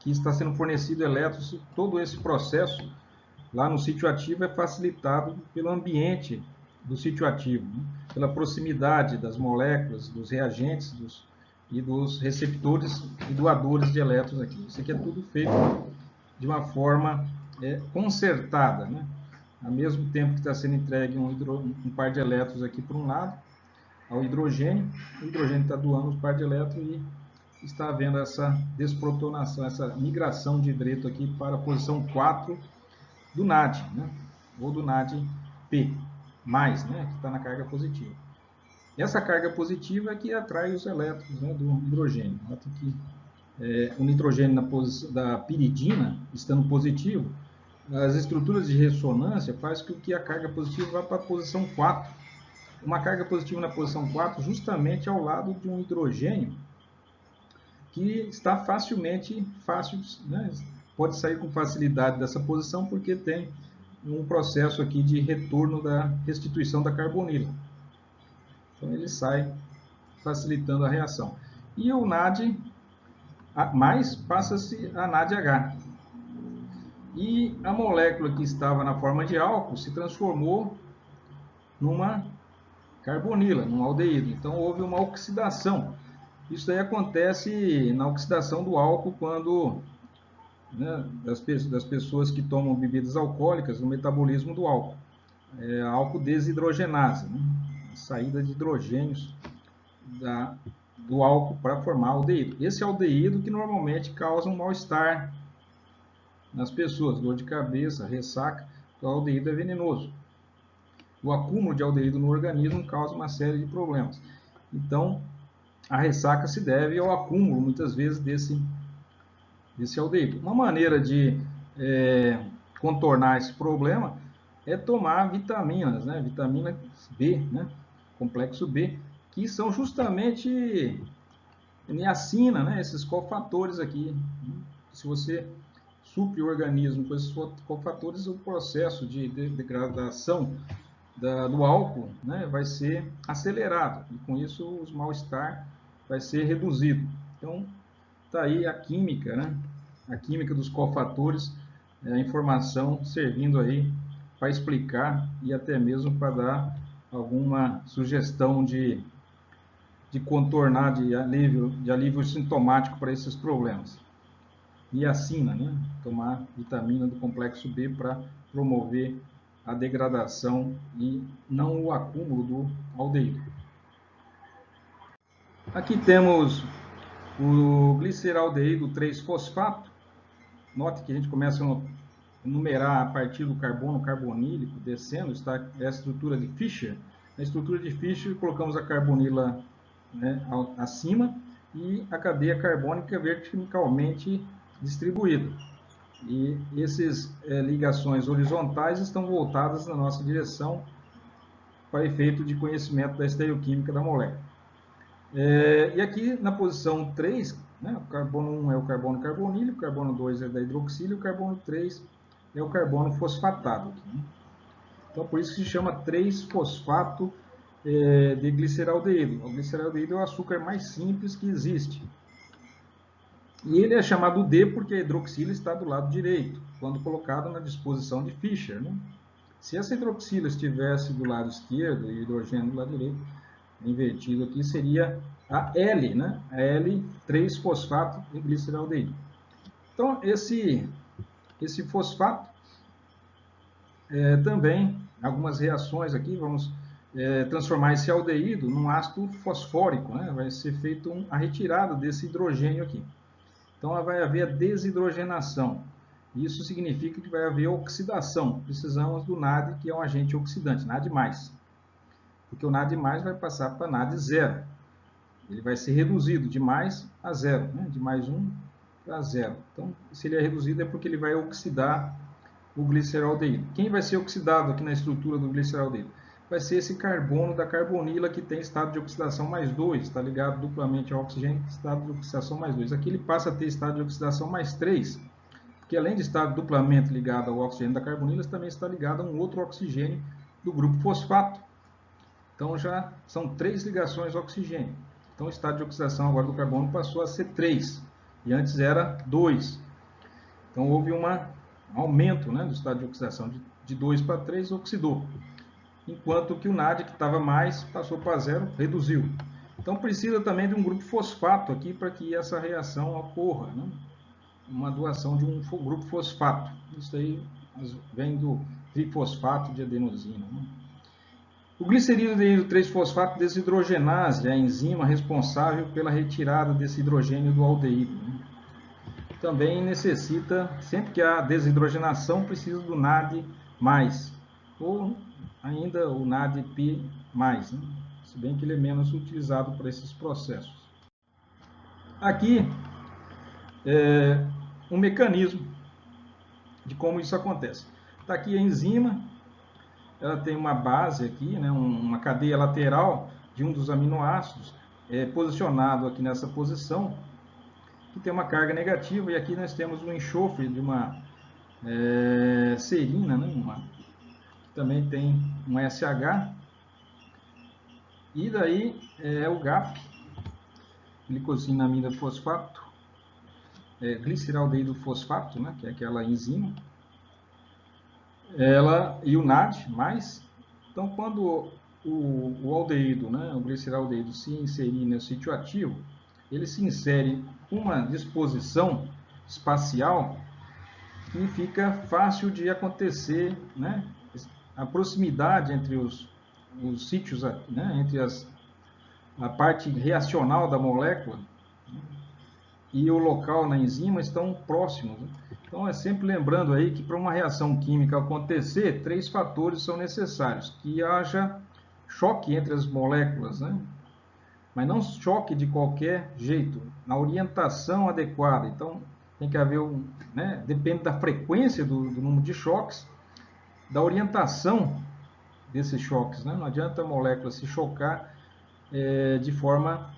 está sendo fornecido elétrons. Todo esse processo lá no sítio ativo é facilitado pelo ambiente do sítio ativo, né? Pela proximidade das moléculas, dos reagentes e dos receptores e doadores de elétrons aqui. Isso aqui é tudo feito de uma forma concertada, né? Ao mesmo tempo que está sendo entregue um par de elétrons aqui para um lado, ao hidrogênio, o hidrogênio está doando os par de elétrons e está havendo essa desprotonação, essa migração de hidreto aqui para a posição 4 do NAD, né? Ou do NADP+, né? Que está na carga positiva. E essa carga positiva é que atrai os elétrons, né, do hidrogênio. Nota que o nitrogênio na posição da piridina, estando positivo, as estruturas de ressonância fazem com que a carga positiva vá para a posição 4. Uma carga positiva na posição 4 justamente ao lado de um hidrogênio que está fácil, né, pode sair com facilidade dessa posição porque tem um processo aqui de retorno da restituição da carbonila. Então ele sai facilitando a reação. E o NAD mais passa-se a NADH. E a molécula que estava na forma de álcool se transformou numa carbonila, num aldeído. Então houve uma oxidação. Isso aí acontece na oxidação do álcool quando, né, das pessoas que tomam bebidas alcoólicas, no metabolismo do álcool. Álcool desidrogenase, né? A saída de hidrogênios do álcool para formar aldeído. Esse aldeído que normalmente causa um mal-estar nas pessoas, dor de cabeça, ressaca. O aldeído é venenoso. O acúmulo de aldeído no organismo causa uma série de problemas. Então, a ressaca se deve ao acúmulo, muitas vezes, desse aldeído. Uma maneira de contornar esse problema é tomar vitaminas, né? Vitamina B, né? Complexo B, que são justamente niacina, né? Esses cofatores aqui. Se você supre o organismo com esses cofatores, o processo de degradação do álcool, né, vai ser acelerado e com isso o mal-estar vai ser reduzido. Então está aí a química, né? A química dos cofatores, a informação servindo aí para explicar e até mesmo para dar alguma sugestão de contornar, de alívio sintomático para esses problemas. Niacina, né? Tomar vitamina do complexo B para promover a degradação e não o acúmulo do aldeído. Aqui temos o gliceraldeído 3-fosfato. Note que a gente começa a numerar a partir do carbono carbonílico, descendo, está a estrutura de Fischer. Na estrutura de Fischer, colocamos a carbonila, né, acima e a cadeia carbônica verticalmente distribuída. E essas ligações horizontais estão voltadas na nossa direção para efeito de conhecimento da estereoquímica da molécula. E aqui na posição 3, né, o carbono 1 é o carbono carbonílico, o carbono 2 é da hidroxila e o carbono 3 é o carbono fosfatado. Aqui, né? Então por isso que se chama 3-fosfato de gliceraldeído. O gliceraldeído é o açúcar mais simples que existe. E ele é chamado D porque a hidroxila está do lado direito, quando colocado na disposição de Fischer, né? Se essa hidroxila estivesse do lado esquerdo e o hidrogênio do lado direito, invertido aqui, seria a L, né? A L3-fosfato de gliceraldeído. Então, esse fosfato também, algumas reações aqui, vamos transformar esse aldeído num ácido fosfórico, né? Vai ser feita a retirada desse hidrogênio aqui. Então, vai haver a desidrogenação. Isso significa que vai haver oxidação. Precisamos do NAD, que é um agente oxidante, NAD+. Porque o NAD+ vai passar para NAD zero. Ele vai ser reduzido de mais a zero, né? De mais 1 para zero. Então, se ele é reduzido é porque ele vai oxidar o gliceraldeído. Quem vai ser oxidado aqui na estrutura do gliceraldeído? Vai ser esse carbono da carbonila que tem estado de oxidação mais 2, está ligado duplamente ao oxigênio, estado de oxidação mais 2. Aqui ele passa a ter estado de oxidação mais 3, porque além de estar duplamente ligado ao oxigênio da carbonila, também está ligado a um outro oxigênio do grupo fosfato. Então já são 3 ligações oxigênio. Então o estado de oxidação agora do carbono passou a ser 3, e antes era 2. Então houve um aumento, né, do estado de oxidação de 2 para 3, oxidou. Enquanto que o NAD, que estava mais, passou para 0, reduziu. Então precisa também de um grupo fosfato aqui para que essa reação ocorra, né? Uma doação de um grupo fosfato. Isso aí vem do trifosfato de adenosina, né? O glicerídeo 3-fosfato desidrogenase é a enzima responsável pela retirada desse hidrogênio do aldeído, né? Também necessita, sempre que há desidrogenação, precisa do NAD+, ou ainda o NADP+, né? Se bem que ele é menos utilizado para esses processos. Aqui é um mecanismo de como isso acontece. Está aqui a enzima, ela tem uma base aqui, né, uma cadeia lateral de um dos aminoácidos, posicionado aqui nessa posição, que tem uma carga negativa, e aqui nós temos um enxofre de uma serina, né, que também tem um SH, e daí é o GAP, glicosinamida fosfato, gliceraldeído fosfato, né, que é aquela enzima, e o NAD+. Então, quando o aldeído, né, o gliceraldeído, se inserir no sítio ativo, ele se insere com uma disposição espacial e fica fácil de acontecer, né, a proximidade entre os sítios, né, entre a parte reacional da molécula, né, e o local na enzima estão próximos, né? Então, é sempre lembrando aí que para uma reação química acontecer, 3 fatores são necessários. Que haja choque entre as moléculas, né? Mas não choque de qualquer jeito, na orientação adequada. Então, tem que haver, né? Depende da frequência do número de choques, da orientação desses choques, né? Não adianta a molécula se chocar de forma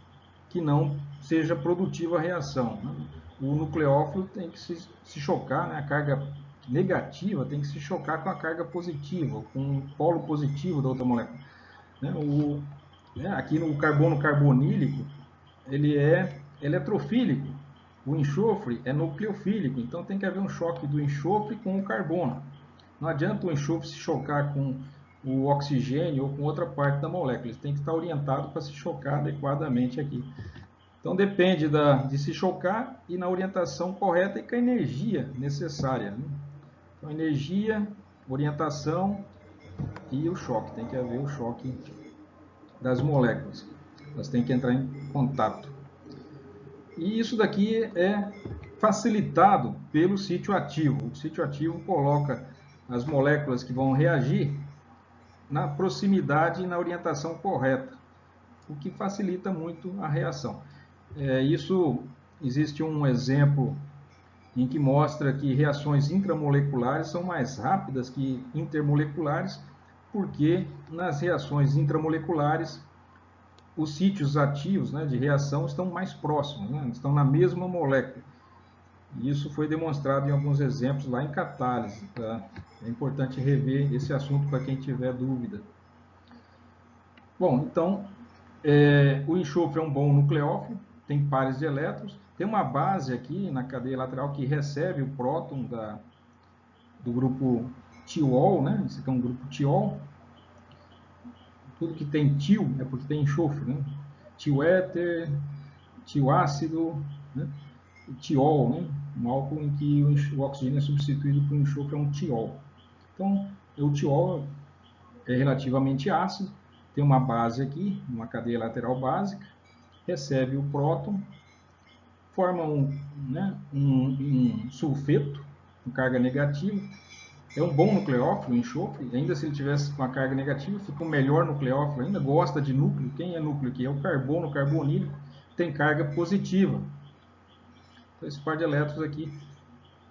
que não seja produtiva a reação, né? O nucleófilo tem que se chocar, né? A carga negativa tem que se chocar com a carga positiva, com o polo positivo da outra molécula, né? Aqui no carbono carbonílico, ele é eletrofílico, o enxofre é nucleofílico, então tem que haver um choque do enxofre com o carbono. Não adianta o enxofre se chocar com o oxigênio ou com outra parte da molécula, ele tem que estar orientado para se chocar adequadamente aqui. Então depende de se chocar e na orientação correta e com a energia necessária, né? Então energia, orientação e o choque. Tem que haver o choque das moléculas. Elas têm que entrar em contato. E isso daqui é facilitado pelo sítio ativo. O sítio ativo coloca as moléculas que vão reagir na proximidade e na orientação correta, o que facilita muito a reação. Existe um exemplo em que mostra que reações intramoleculares são mais rápidas que intermoleculares, porque nas reações intramoleculares os sítios ativos, né, de reação estão mais próximos, né, estão na mesma molécula. E isso foi demonstrado em alguns exemplos lá em catálise. Tá? É importante rever esse assunto para quem tiver dúvida. Bom, então, o enxofre é um bom nucleófilo, tem pares de elétrons, tem uma base aqui na cadeia lateral que recebe o próton do grupo tiol, né? Esse aqui é um grupo tiol. Tudo que tem tio é porque tem enxofre, né? Tioéter, tioácido, né? Tiol, né? Um álcool em que o oxigênio é substituído por enxofre é um tiol. Então, o tiol é relativamente ácido, tem uma base aqui, uma cadeia lateral básica, recebe o próton, forma um sulfeto com carga negativa. É um bom nucleófilo, enxofre, ainda se ele tivesse com a carga negativa, fica um melhor nucleófilo ainda, gosta de núcleo. Quem é núcleo aqui? É o carbono carbonílico, tem carga positiva. Então, esse par de elétrons aqui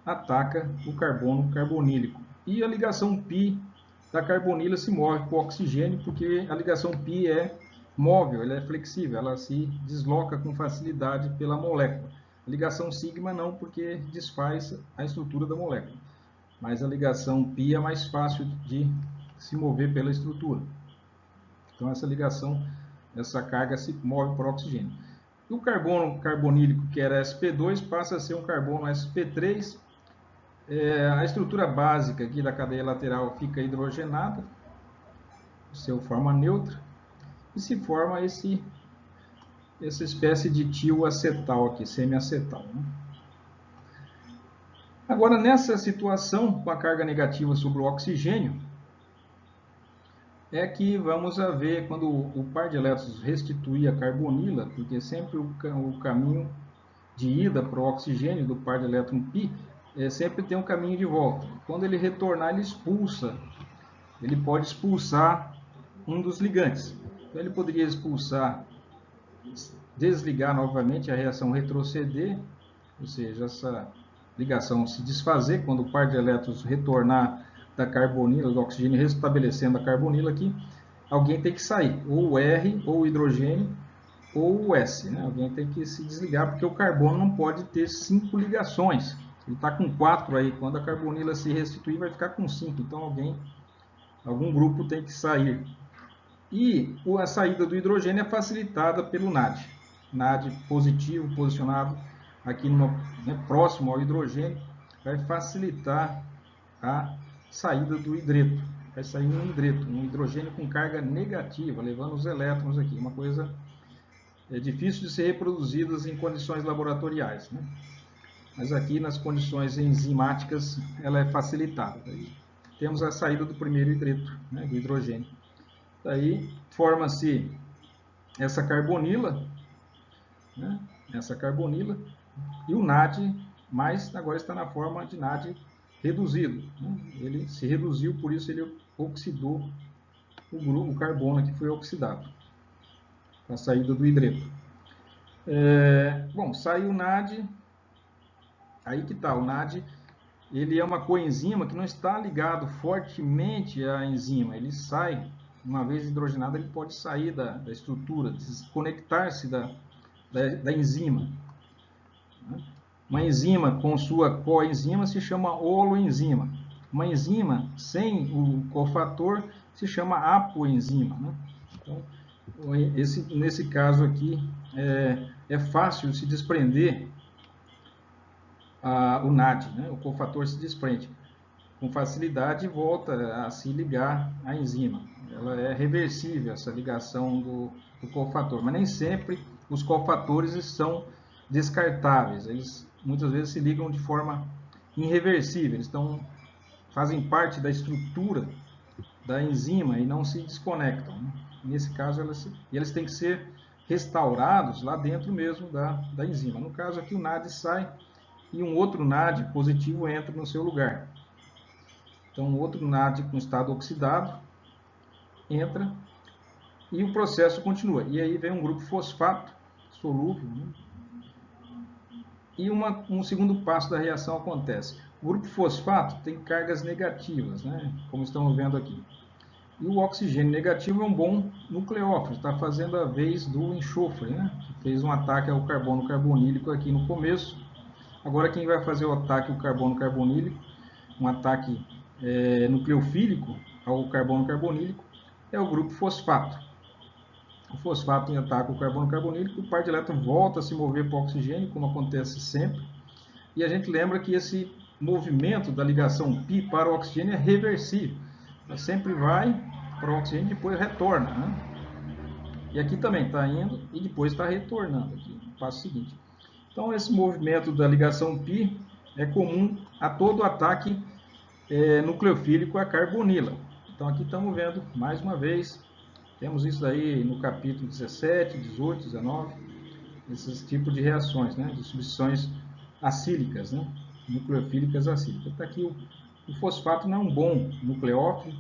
ataca o carbono carbonílico. E a ligação π da carbonila se move com o oxigênio, porque a ligação π é móvel, ela é flexível, ela se desloca com facilidade pela molécula. A ligação sigma não, porque desfaz a estrutura da molécula. Mas a ligação π é mais fácil de se mover pela estrutura. Então essa ligação, essa carga se move por oxigênio. E o carbono carbonílico, que era sp2, passa a ser um carbono sp3. A estrutura básica aqui da cadeia lateral fica hidrogenada, seu forma neutra, e se forma essa espécie de tioacetal aqui, semiacetal, né? Agora, nessa situação, com a carga negativa sobre o oxigênio, é que vamos a ver quando o par de elétrons restituir a carbonila, porque sempre o caminho de ida para o oxigênio do par de elétron π sempre tem um caminho de volta. Quando ele retornar, ele pode expulsar um dos ligantes. Então, ele poderia expulsar, desligar novamente a reação retroceder, ou seja, essa ligação se desfazer quando o par de elétrons retornar da carbonila, do oxigênio, restabelecendo a carbonila aqui, alguém tem que sair, ou o R, ou o hidrogênio, ou o S, né? Alguém tem que se desligar, porque o carbono não pode ter 5 ligações. Ele está com 4 aí, quando a carbonila se restituir vai ficar com 5, então algum grupo tem que sair. E a saída do hidrogênio é facilitada pelo NAD. NAD positivo, posicionado aqui próximo ao hidrogênio, vai facilitar a saída do hidreto. Vai sair um hidreto, um hidrogênio com carga negativa, levando os elétrons aqui. Uma coisa difícil de ser reproduzida em condições laboratoriais, né? Mas aqui nas condições enzimáticas ela é facilitada. Daí temos a saída do primeiro hidreto, né, do hidrogênio. Daí forma-se essa carbonila, né, e o NAD, mas agora está na forma de NAD reduzido, né? Ele se reduziu, por isso ele oxidou o carbono que foi oxidado, a saída do hidreto. Bom, saiu o NAD, aí que está, o NAD ele é uma coenzima que não está ligado fortemente à enzima, ele sai, uma vez hidrogenado, ele pode sair da estrutura, desconectar-se da enzima. Uma enzima com sua coenzima se chama holoenzima. Uma enzima sem o cofator se chama apoenzima, né? Então, nesse caso aqui, é fácil se desprender o NAD, né? O cofator se desprende com facilidade e volta a se ligar à enzima. Ela é reversível, essa ligação do cofator, mas nem sempre os cofatores são descartáveis. Eles muitas vezes se ligam de forma irreversível, eles fazem parte da estrutura da enzima e não se desconectam, né? Nesse caso, eles têm que ser restaurados lá dentro mesmo da enzima. No caso aqui, o NAD sai e um outro NAD positivo entra no seu lugar. Então, outro NAD com estado oxidado entra e o processo continua. E aí vem um grupo fosfato solúvel, né? E um segundo passo da reação acontece. O grupo fosfato tem cargas negativas, né? Como estamos vendo aqui. E o oxigênio negativo é um bom nucleófilo, está fazendo a vez do enxofre, né? Que fez um ataque ao carbono carbonílico aqui no começo. Agora quem vai fazer o ataque ao carbono carbonílico, um ataque nucleofílico ao carbono carbonílico, é o grupo fosfato. O fosfato ataca o carbono carbonílico, o par de elétrons volta a se mover para o oxigênio, como acontece sempre. E a gente lembra que esse movimento da ligação π para o oxigênio é reversível. Ela sempre vai para o oxigênio e depois retorna, né? E aqui também está indo e depois está retornando aqui, no passo seguinte. Então, esse movimento da ligação π é comum a todo ataque nucleofílico a carbonila. Então, aqui estamos vendo, mais uma vez, temos isso aí no capítulo 17, 18, 19, esses tipos de reações, né, de substituições acílicas, né, nucleofílicas acílicas. Está aqui o fosfato não é um bom nucleófilo,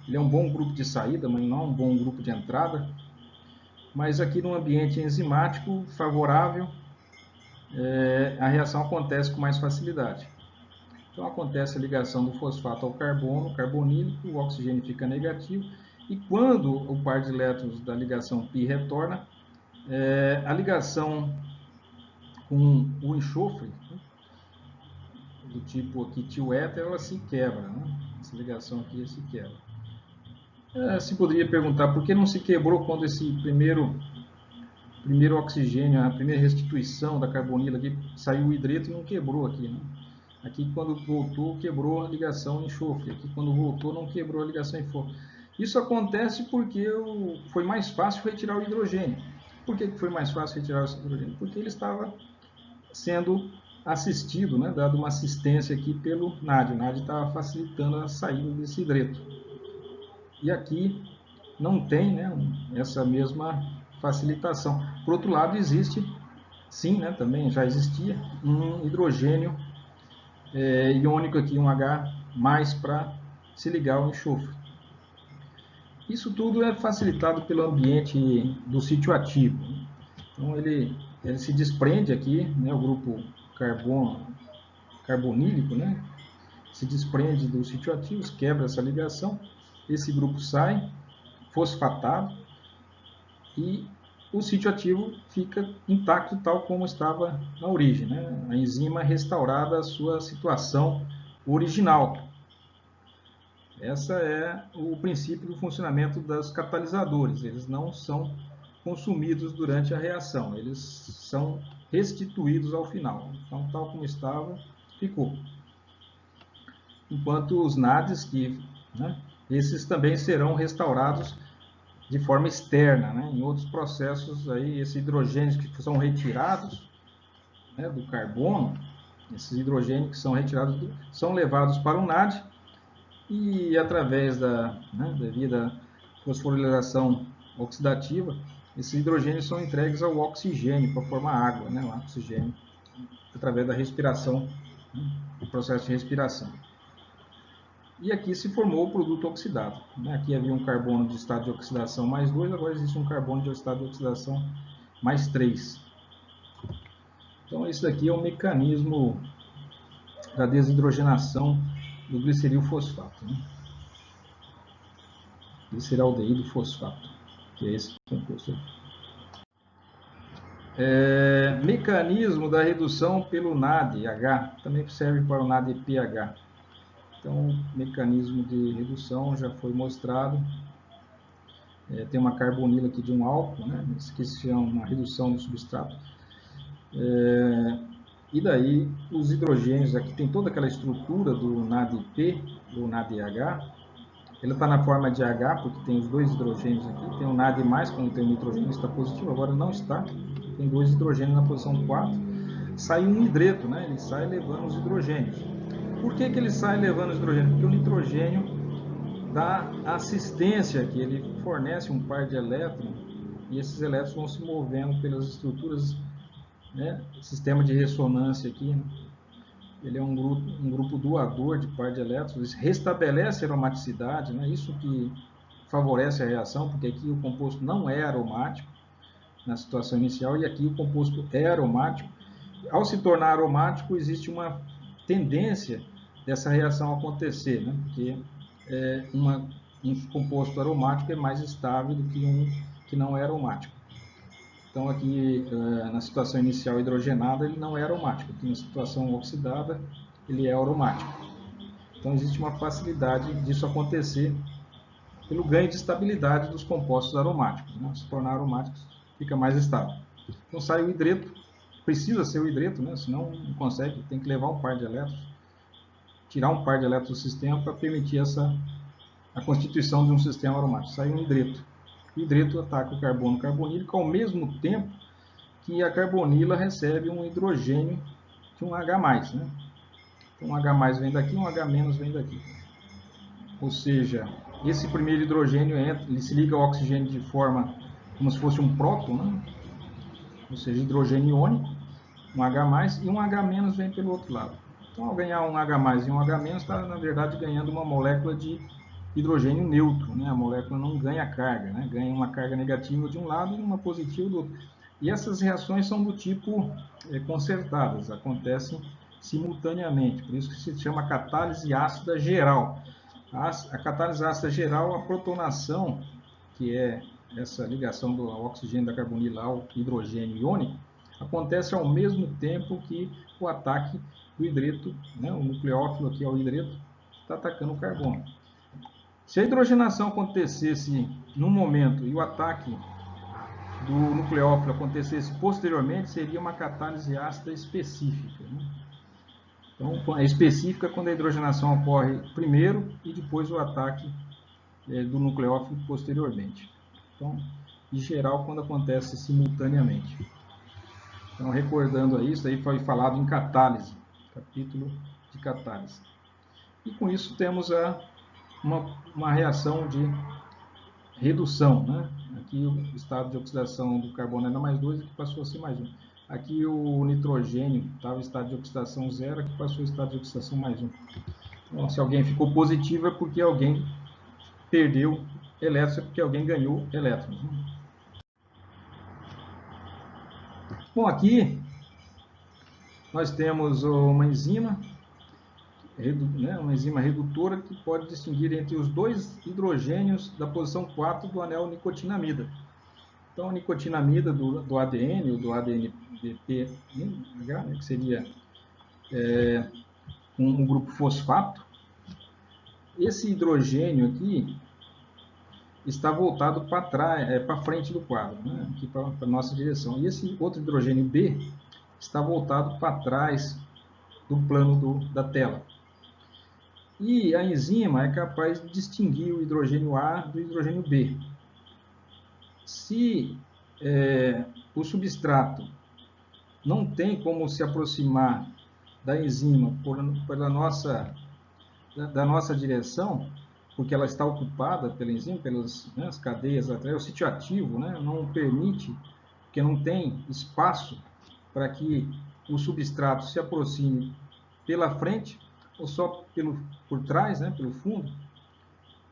ele é um bom grupo de saída, mas não é um bom grupo de entrada. Mas aqui no ambiente enzimático favorável, a reação acontece com mais facilidade. Então acontece a ligação do fosfato ao carbono carbonílico, o oxigênio fica negativo, e quando o par de elétrons da ligação π retorna, a ligação com o enxofre, né, do tipo aqui tioéter, ela se quebra, né? Essa ligação aqui se quebra. Se poderia perguntar por que não se quebrou quando esse primeiro oxigênio, a primeira restituição da carbonila aqui, saiu o hidreto e não quebrou aqui, né? Aqui quando voltou quebrou a ligação enxofre, aqui quando voltou não quebrou a ligação enxofre. Isso acontece porque foi mais fácil retirar o hidrogênio. Por que foi mais fácil retirar o hidrogênio? Porque ele estava sendo assistido, né, dado uma assistência aqui pelo NAD. O NAD estava facilitando a saída desse hidreto. E aqui não tem, né, essa mesma facilitação. Por outro lado, existe, sim, né, também já existia um hidrogênio iônico aqui, um H+, para se ligar ao enxofre. Isso tudo é facilitado pelo ambiente do sítio ativo. Então, ele se desprende aqui, né, o grupo carbonílico, né, se desprende do sítio ativo, quebra essa ligação, esse grupo sai fosfatado e o sítio ativo fica intacto tal como estava na origem, né? A enzima restaurada à sua situação original. Esse é o princípio do funcionamento dos catalisadores. Eles não são consumidos durante a reação, eles são restituídos ao final. Então, tal como estava, ficou. Enquanto os NADs, né, esses também serão restaurados de forma externa, né? Em outros processos, aí, esses hidrogênios que são retirados, né, do carbono, esses hidrogênios que são retirados são levados para o NAD e através devido à fosforilação oxidativa, esses hidrogênios são entregues ao oxigênio para formar água, né, o oxigênio, através da respiração, né, o processo de respiração. E aqui se formou o produto oxidado. Aqui havia um carbono de estado de oxidação mais 2, agora existe um carbono de estado de oxidação mais 3. Então, esse daqui é o mecanismo da desidrogenação do gliceril fosfato, né? Gliceraldeído fosfato, que é esse composto aqui. Mecanismo da redução pelo NADH, também serve para o NADPH. Então, o mecanismo de redução já foi mostrado. Tem uma carbonila aqui de um álcool, né? Isso que se chama uma redução do substrato. E daí, os hidrogênios, aqui tem toda aquela estrutura do NADP, do NADH. Ele está na forma de H, porque tem os dois hidrogênios aqui. Tem o NAD+, quando tem um nitrogênio, está positivo, agora não está. Tem dois hidrogênios na posição 4. Sai um hidreto, né? Ele sai levando os hidrogênios. Por que ele sai levando os hidrogênios? Porque o nitrogênio dá assistência aqui, ele fornece um par de elétrons e esses elétrons vão se movendo pelas estruturas, né? Sistema de ressonância aqui, né? Ele é um grupo doador de par de elétrons, restabelece a aromaticidade, né? Isso que favorece a reação, porque aqui o composto não é aromático na situação inicial e aqui o composto é aromático. Ao se tornar aromático, existe uma tendência dessa reação acontecer, né? Porque um composto aromático é mais estável do que um que não é aromático. Então aqui na situação inicial hidrogenada ele não é aromático, aqui na situação oxidada ele é aromático. Então existe uma facilidade disso acontecer pelo ganho de estabilidade dos compostos aromáticos, né? Se tornar aromáticos fica mais estável. Então sai o hidreto, precisa ser o hidreto, né? Senão não consegue, tem que levar um par de elétrons. tirar um par de elétrons do sistema para permitir a constituição de um sistema aromático. Sai um hidreto. O hidreto ataca o carbono carbonílico ao mesmo tempo que a carbonila recebe um hidrogênio de um H+, né? Então, um H+ vem daqui, um H- vem daqui. Ou seja, esse primeiro hidrogênio entra, ele se liga ao oxigênio de forma como se fosse um próton, né? Ou seja, hidrogênio iônico, um H+, e um H- vem pelo outro lado. Então, ao ganhar um H+ e um H-, está, na verdade, ganhando uma molécula de hidrogênio neutro, né? A molécula não ganha carga, né? Ganha uma carga negativa de um lado e uma positiva do outro. E essas reações são do tipo concertadas, acontecem simultaneamente, por isso que se chama catálise ácida geral. A catálise ácida geral, a protonação, que é essa ligação do oxigênio da carbonila ao hidrogênio iônico, acontece ao mesmo tempo que o ataque do hidreto, né? O nucleófilo aqui ao hidreto, está atacando o carbono. Se a hidrogenação acontecesse num momento e o ataque do nucleófilo acontecesse posteriormente, seria uma catálise ácida específica, né? Então, é específica quando a hidrogenação ocorre primeiro e depois o ataque do nucleófilo posteriormente. Então, em geral, quando acontece simultaneamente. Então, recordando aí, isso aí foi falado em catálise, capítulo de catálise. E com isso temos uma reação de redução, né? Aqui o estado de oxidação do carbono era +2, aqui passou a ser +1. Aqui o nitrogênio estava em estado de oxidação 0, aqui passou em estado de oxidação +1. Então, se alguém ficou positivo é porque alguém perdeu elétrons, é porque alguém ganhou elétrons, né? Bom, aqui nós temos uma enzima, uma enzima redutora que pode distinguir entre os dois hidrogênios da posição 4 do anel nicotinamida. Então, a nicotinamida do ADN, ou do ADNP, né, que seria um grupo fosfato, esse hidrogênio aqui está voltado para trás, para frente do quadro, né, aqui para a nossa direção. E esse outro hidrogênio B está voltado para trás do plano da tela. E a enzima é capaz de distinguir o hidrogênio A do hidrogênio B. Se o substrato não tem como se aproximar da enzima da nossa direção, porque ela está ocupada pela enzima, pelas as cadeias atrás, o sítio ativo, né, não permite, porque não tem espaço para que o substrato se aproxime pela frente ou só por trás, né, pelo fundo.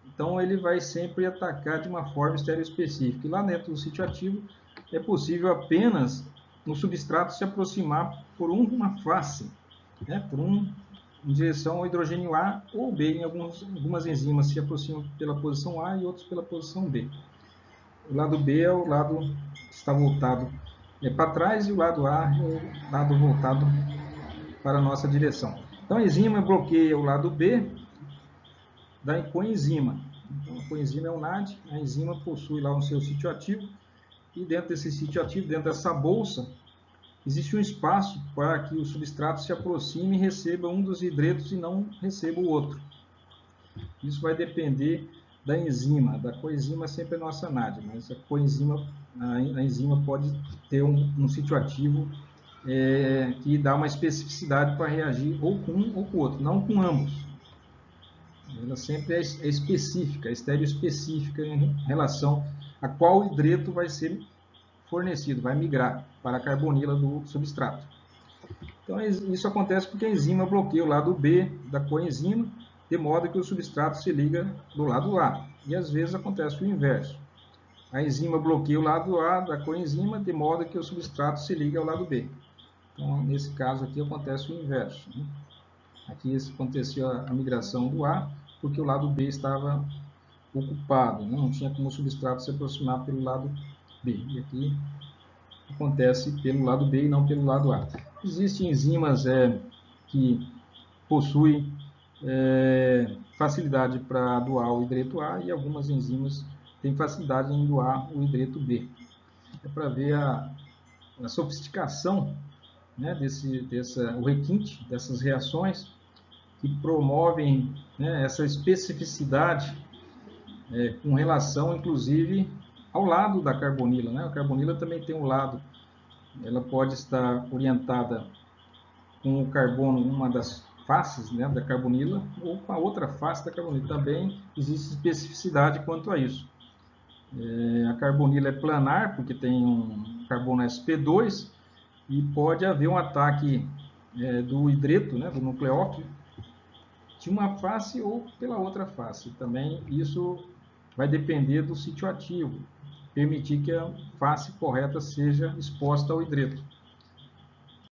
Então ele vai sempre atacar de uma forma estereoespecífica. E lá dentro do sítio ativo é possível apenas no substrato se aproximar por uma face, né, em direção ao hidrogênio A ou B. Em algumas enzimas se aproximam pela posição A e outros pela posição B. O lado B é o lado que está voltado para trás e o lado A é o lado voltado para a nossa direção. Então a enzima bloqueia o lado B da coenzima. Então, a coenzima é um NAD, a enzima possui lá o seu sítio ativo, e dentro desse sítio ativo, dentro dessa bolsa, existe um espaço para que o substrato se aproxime e receba um dos hidretos e não receba o outro. Isso vai depender da enzima. Da coenzima sempre é nossa NAD, mas a enzima pode ter um sítio ativo que dá uma especificidade para reagir ou com um ou com o outro, não com ambos. Ela sempre é específica, é estereoespecífica em relação a qual hidreto vai ser fornecido, vai migrar para a carbonila do substrato. Então, isso acontece porque a enzima bloqueia o lado B da coenzima, de modo que o substrato se liga do lado A. E às vezes acontece o inverso. A enzima bloqueia o lado A da coenzima, de modo que o substrato se liga ao lado B. Então, nesse caso aqui, acontece o inverso, né? Aqui aconteceu a migração do A, porque o lado B estava ocupado, né? Não tinha como o substrato se aproximar pelo lado B. E aqui acontece pelo lado B e não pelo lado A. Existem enzimas que possuem facilidade para doar o hidreto A e algumas enzimas têm facilidade em doar o hidreto B. É para ver a sofisticação, né, o requinte dessas reações, que promovem, né, essa especificidade com relação, inclusive, ao lado da carbonila, né? A carbonila também tem um lado, ela pode estar orientada com o carbono, uma das faces, né, da carbonila, ou com a outra face da carbonila. Também existe especificidade quanto a isso. A carbonila é planar, porque tem um carbono sp2, e pode haver um ataque do hidreto, né, do nucleófilo, de uma face ou pela outra face. Também isso vai depender do sítio ativo, permitir que a face correta seja exposta ao hidreto.